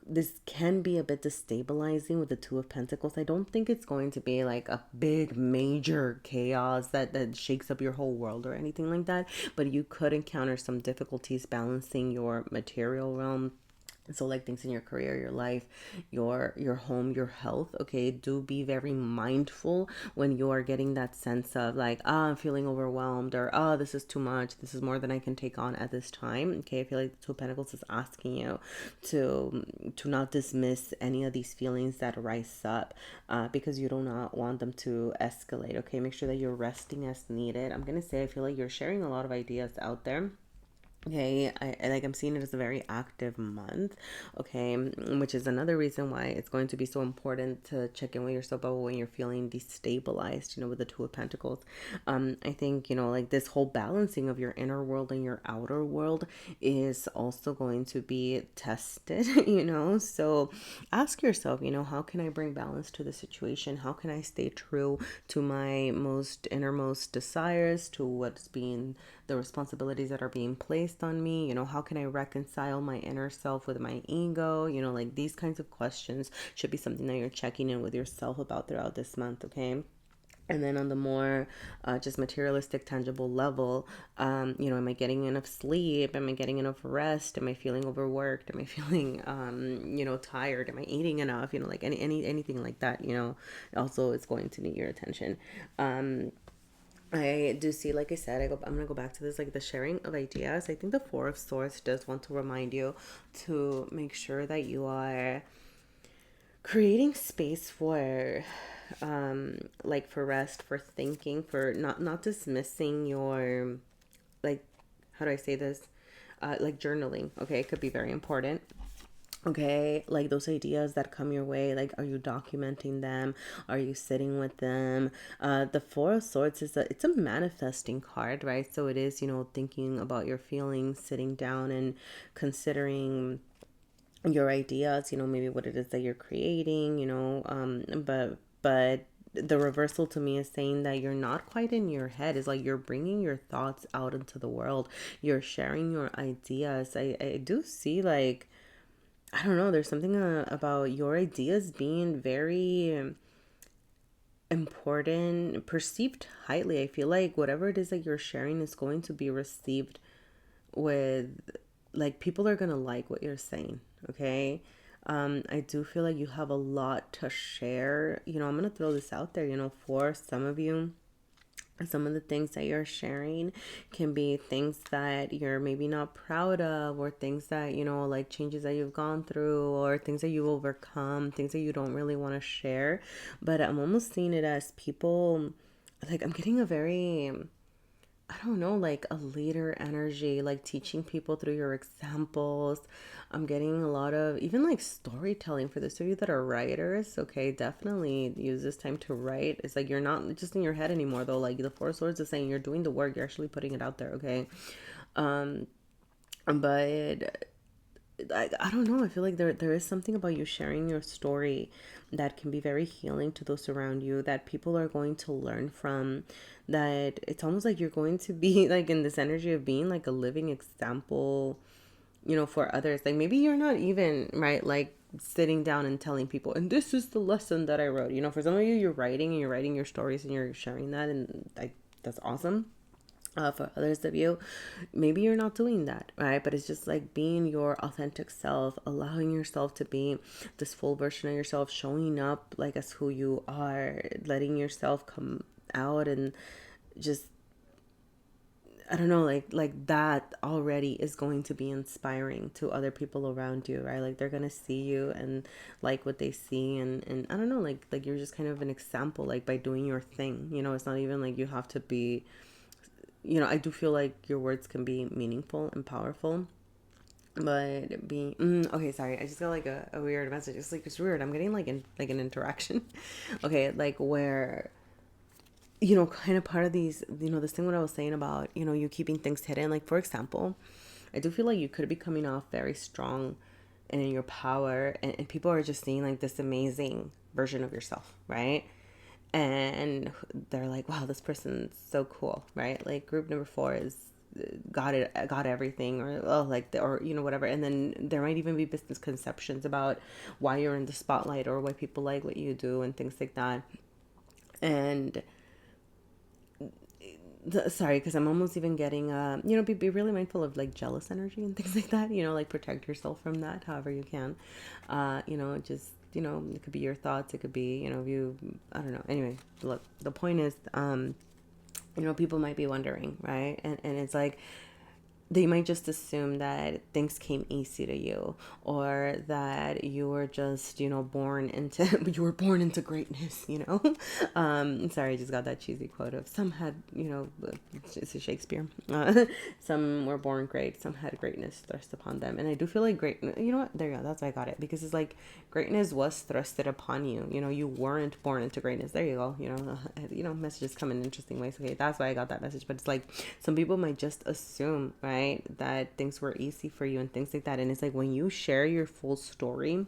this can be a bit destabilizing with the Two of Pentacles. I don't think it's going to be like a big major chaos that shakes up your whole world or anything like that, but you could encounter some difficulties balancing your material realm. So like things in your career, your life, your home, your health, okay? Do be very mindful when you are getting that sense of like, I'm feeling overwhelmed, or this is too much, this is more than I can take on at this time, okay? I feel like the Two of Pentacles is asking you to not dismiss any of these feelings that rise up, because you do not want them to escalate, okay? Make sure that you're resting as needed. I'm gonna say, I feel like you're sharing a lot of ideas out there. Okay, I'm seeing it as a very active month, okay, which is another reason why it's going to be so important to check in with yourself about when you're feeling destabilized, with the Two of Pentacles. I think, like this whole balancing of your inner world and your outer world is also going to be tested, so ask yourself, how can I bring balance to the situation? How can I stay true to my most innermost desires, to what's being the responsibilities that are being placed on me? How can I reconcile my inner self with my ego? Like these kinds of questions should be something that you're checking in with yourself about throughout this month, okay? And then on the more just materialistic, tangible level, am I getting enough sleep? Am I getting enough rest? Am I feeling overworked? Am I feeling, tired? Am I eating enough? Like anything like that, also it's going to need your attention. I do see, like I said, I'm gonna go back to this, like the sharing of ideas. I think the Four of Swords does want to remind you to make sure that you are creating space for like for rest, for thinking, for not dismissing your, like, how do I say this, like journaling, okay? It could be very important, okay? Like those ideas that come your way, like, are you documenting them? Are you sitting with them? The Four of Swords it's a manifesting card, right? So it is, thinking about your feelings, sitting down and considering your ideas, maybe what it is that you're creating, but the reversal to me is saying that you're not quite in your head. It's like you're bringing your thoughts out into the world. You're sharing your ideas. I do see like, I don't know, there's something about your ideas being very important, perceived highly. I feel like whatever it is that you're sharing is going to be received with, like, people are gonna like what you're saying. Okay. I do feel like you have a lot to share. I'm gonna throw this out there, for some of you. Some of the things that you're sharing can be things that you're maybe not proud of, or things that, like changes that you've gone through, or things that you've overcome, things that you don't really want to share. But I'm almost seeing it as people, like, I'm getting a very, I don't know, like a leader energy, like teaching people through your examples. I'm getting a lot of even like storytelling for those of you that are writers. Okay, definitely use this time to write. It's like you're not just in your head anymore, though. Like the Four Swords is saying, you're doing the work, you're actually putting it out there. Okay, but I don't know. I feel like there is something about you sharing your story that can be very healing to those around you, that people are going to learn from, that it's almost like you're going to be like in this energy of being like a living example, for others. Like maybe you're not even, right, like sitting down and telling people, and this is the lesson that I wrote. For some of you, you're writing and you're writing your stories and you're sharing that, and that's awesome. For others of you, maybe you're not doing that, right? But it's just like being your authentic self, allowing yourself to be this full version of yourself, showing up like as who you are, letting yourself come out, and just, I don't know, like that already is going to be inspiring to other people around you, right? Like they're gonna see you and like what they see, and I don't know, like you're just kind of an example, like by doing your thing. It's not even like you have to be, I do feel like your words can be meaningful and powerful, but being okay, sorry, I just got like a weird message. It's weird. I'm getting like an interaction. Okay, like where, kind of part of these, this thing what I was saying about, you keeping things hidden. Like for example, I do feel like you could be coming off very strong and in your power, and people are just seeing like this amazing version of yourself, right? And they're like, wow, this person's so cool, right? Like group number 4 is got everything, or oh, like or whatever. And then there might even be misconceptions about why you're in the spotlight, or why people like what you do and things like that. And sorry, because I'm almost even getting be really mindful of like jealous energy and things like that, like protect yourself from that however you can. Just, it could be your thoughts, it could be, you, I don't know. Anyway, look, the point is, people might be wondering, right? And it's like they might just assume that things came easy to you, or that you were just, born into, you were born into greatness, sorry, I just got that cheesy quote of some had, it's a Shakespeare, some were born great, some had greatness thrust upon them. And I do feel like great, you know what, there you go, that's why I got it, because it's like greatness was thrusted upon you. You weren't born into greatness. There you go. Messages come in interesting ways. Okay, that's why I got that message. But it's like some people might just assume, right, that things were easy for you and things like that. And it's like when you share your full story,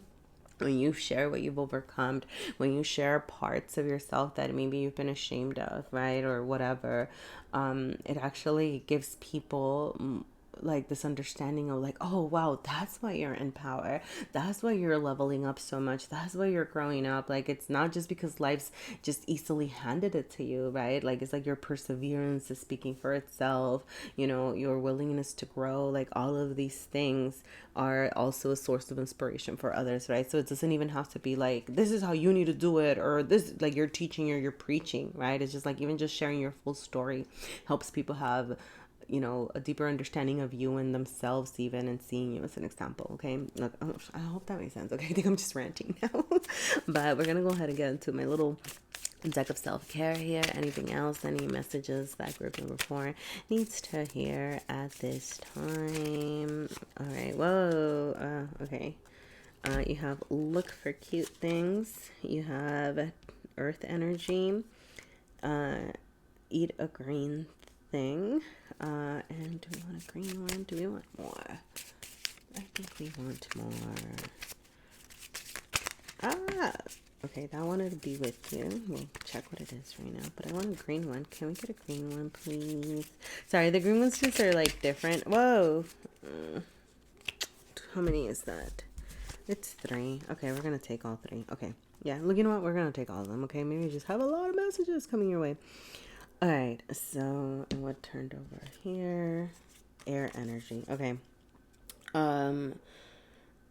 when you share what you've overcome, when you share parts of yourself that maybe you've been ashamed of, right, or whatever, it actually gives people like this understanding of like, oh wow, that's why you're in power, that's why you're leveling up so much, that's why you're growing up. Like it's not just because life's just easily handed it to you, right? Like it's like your perseverance is speaking for itself, your willingness to grow, like all of these things are also a source of inspiration for others, right? So it doesn't even have to be like this is how you need to do it, or this like you're teaching or you're preaching, right? It's just like even just sharing your full story helps people have a deeper understanding of you and themselves even, and seeing you as an example. Okay, look, I hope that makes sense. Okay, I think I'm just ranting now. But we're gonna go ahead and get into my little deck of self-care here. Anything else, any messages that group number 4 needs to hear at this time? All right, whoa, okay. You have look for cute things, you have earth energy, eat a green thing, and do we want a green one? Do we want more? I think we want more. Okay, that wanted to be with you. We'll check what it is right now. But I want a green one. Can we get a green one, please? Sorry, the green ones just are like different. Whoa. How many is that? It's 3. Okay, we're gonna take all 3. Okay. Yeah, look, you know what? We're gonna take all of them, okay? Maybe just have a lot of messages coming your way. Alright, so what turned over here? Air energy. Okay. Um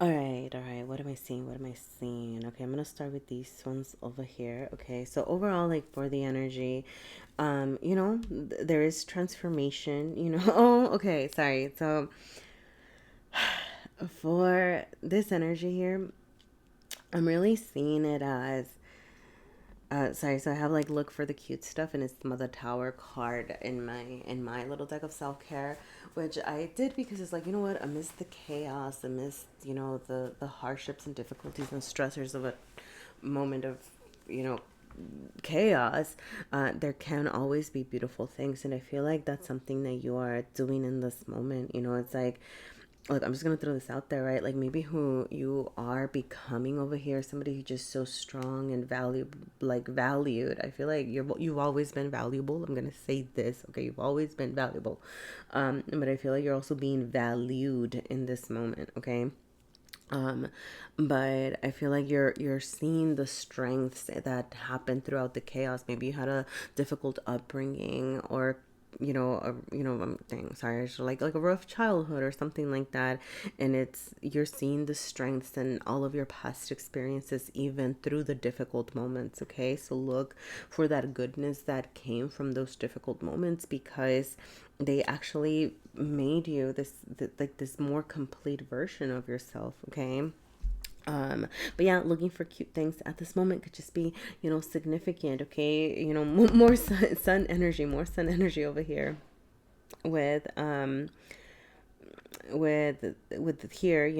all right. What am I seeing? What am I seeing? Okay, I'm gonna start with these ones over here. Okay, so overall, like for the energy, there is transformation, Oh, okay, sorry. So for this energy here, I'm really seeing it as sorry, so I have like look for the cute stuff, and it's the Mother Tower card in my little deck of self-care, which I did because it's like, you know what, amidst the chaos, amidst, the hardships and difficulties and stressors of a moment of, you know, chaos, there can always be beautiful things. And I feel like that's something that you are doing in this moment. It's like, look, I'm just gonna throw this out there, right? Like maybe who you are becoming over here, somebody who's just so strong and valued. I feel like you've always been valuable. I'm gonna say this, okay? You've always been valuable, but I feel like you're also being valued in this moment, okay? Um, but I feel like you're seeing the strengths that happened throughout the chaos. Maybe you had a difficult upbringing, or I'm saying sorry, it's like a rough childhood or something like that, and you're seeing the strengths and all of your past experiences even through the difficult moments. Okay, so look for that goodness that came from those difficult moments, because they actually made you this more complete version of yourself. Okay. But yeah, looking for cute things at this moment could just be, significant. Okay, more sun energy over here with with here,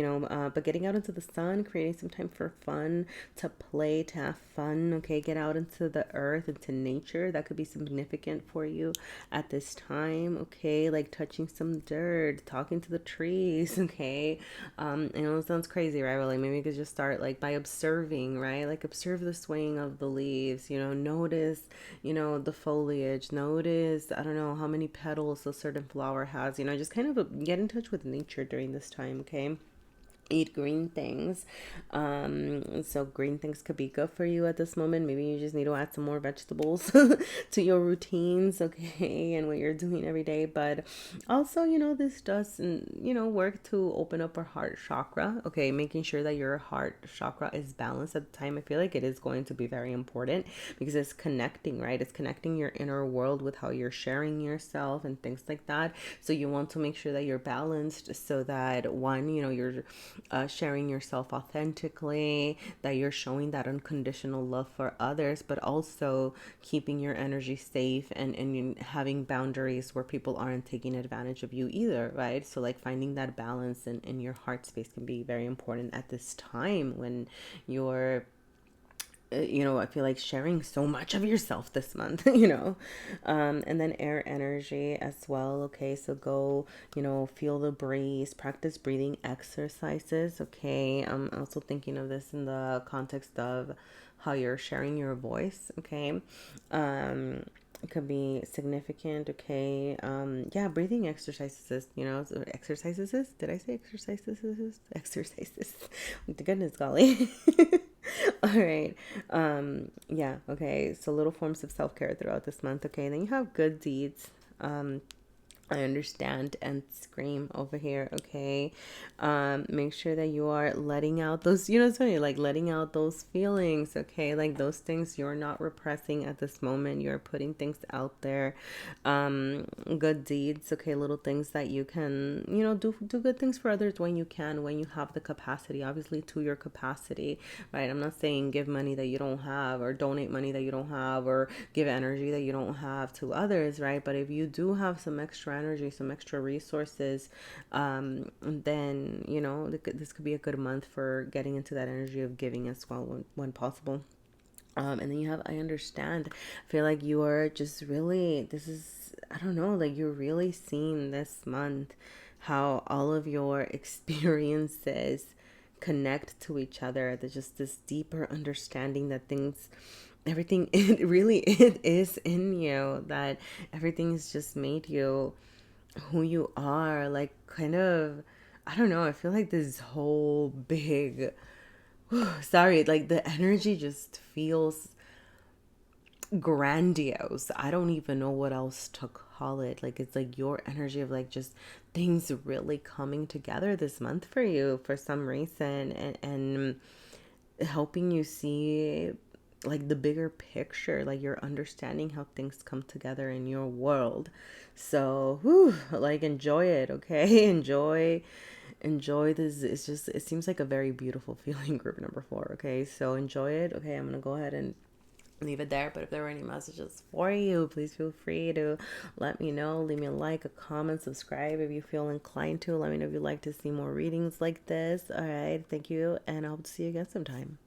but getting out into the sun, creating some time for fun, to play, to have fun. Okay, get out into the earth, into nature. That could be significant for you at this time. Okay, like touching some dirt, talking to the trees. Okay, I know it sounds crazy, right? But like maybe you could just start like by observing, right? Like observe the swaying of the leaves. Notice, the foliage. Notice, I don't know how many petals a certain flower has. Just kind of get in touch with nature during this time, okay? Eat green things. So green things could be good for you at this moment. Maybe you just need to add some more vegetables to your routines, okay, and what you're doing every day. But also, this does, work to open up our heart chakra, okay, making sure that your heart chakra is balanced at the time. I feel like it is going to be very important because it's connecting, right? It's connecting your inner world with how you're sharing yourself and things like that. So you want to make sure that you're balanced, so that one, you're sharing yourself authentically, that you're showing that unconditional love for others, but also keeping your energy safe, and having boundaries where people aren't taking advantage of you either, right? So like finding that balance in your heart space can be very important at this time when you're I feel like sharing so much of yourself this month, and then air energy as well. Okay, so go, feel the breeze, practice breathing exercises. Okay, I'm also thinking of this in the context of how you're sharing your voice. Okay, it could be significant. Okay, yeah, breathing exercises, so exercises. Did I say exercises? Exercises. Goodness golly. All right. Yeah, okay. So little forms of self-care throughout this month. Okay. And then you have good deeds. I understand and scream over here. Okay. Make sure that you are letting out those, it's funny, like letting out those feelings. Okay. Like those things you're not repressing at this moment. You're putting things out there. Good deeds. Okay. Little things that you can, do good things for others when you can, when you have the capacity, obviously to your capacity, right? I'm not saying give money that you don't have, or donate money that you don't have, or give energy that you don't have to others, right? But if you do have some extra energy, some extra resources, then this could be a good month for getting into that energy of giving as well, when possible. And then you have, I understand. I feel like you are just really, this is, I don't know, like you're really seeing this month how all of your experiences connect to each other. There's just this deeper understanding that everything, it is in you, that everything's just made you who you are. Like, kind of, I don't know, I feel like this whole big, sorry, like the energy just feels grandiose. I don't even know what else to call it. Like, it's like your energy of like just things really coming together this month for you for some reason, and helping you see like the bigger picture, like you're understanding how things come together in your world. So whew, like enjoy it, okay? Enjoy this. It's just, it seems like a very beautiful feeling, group number 4. Okay, so enjoy it. Okay, I'm gonna go ahead and leave it there. But if there were any messages for you, please feel free to let me know. Leave me a like, a comment, subscribe if you feel inclined to. Let me know if you'd like to see more readings like this. All right, thank you, and I hope to see you again sometime.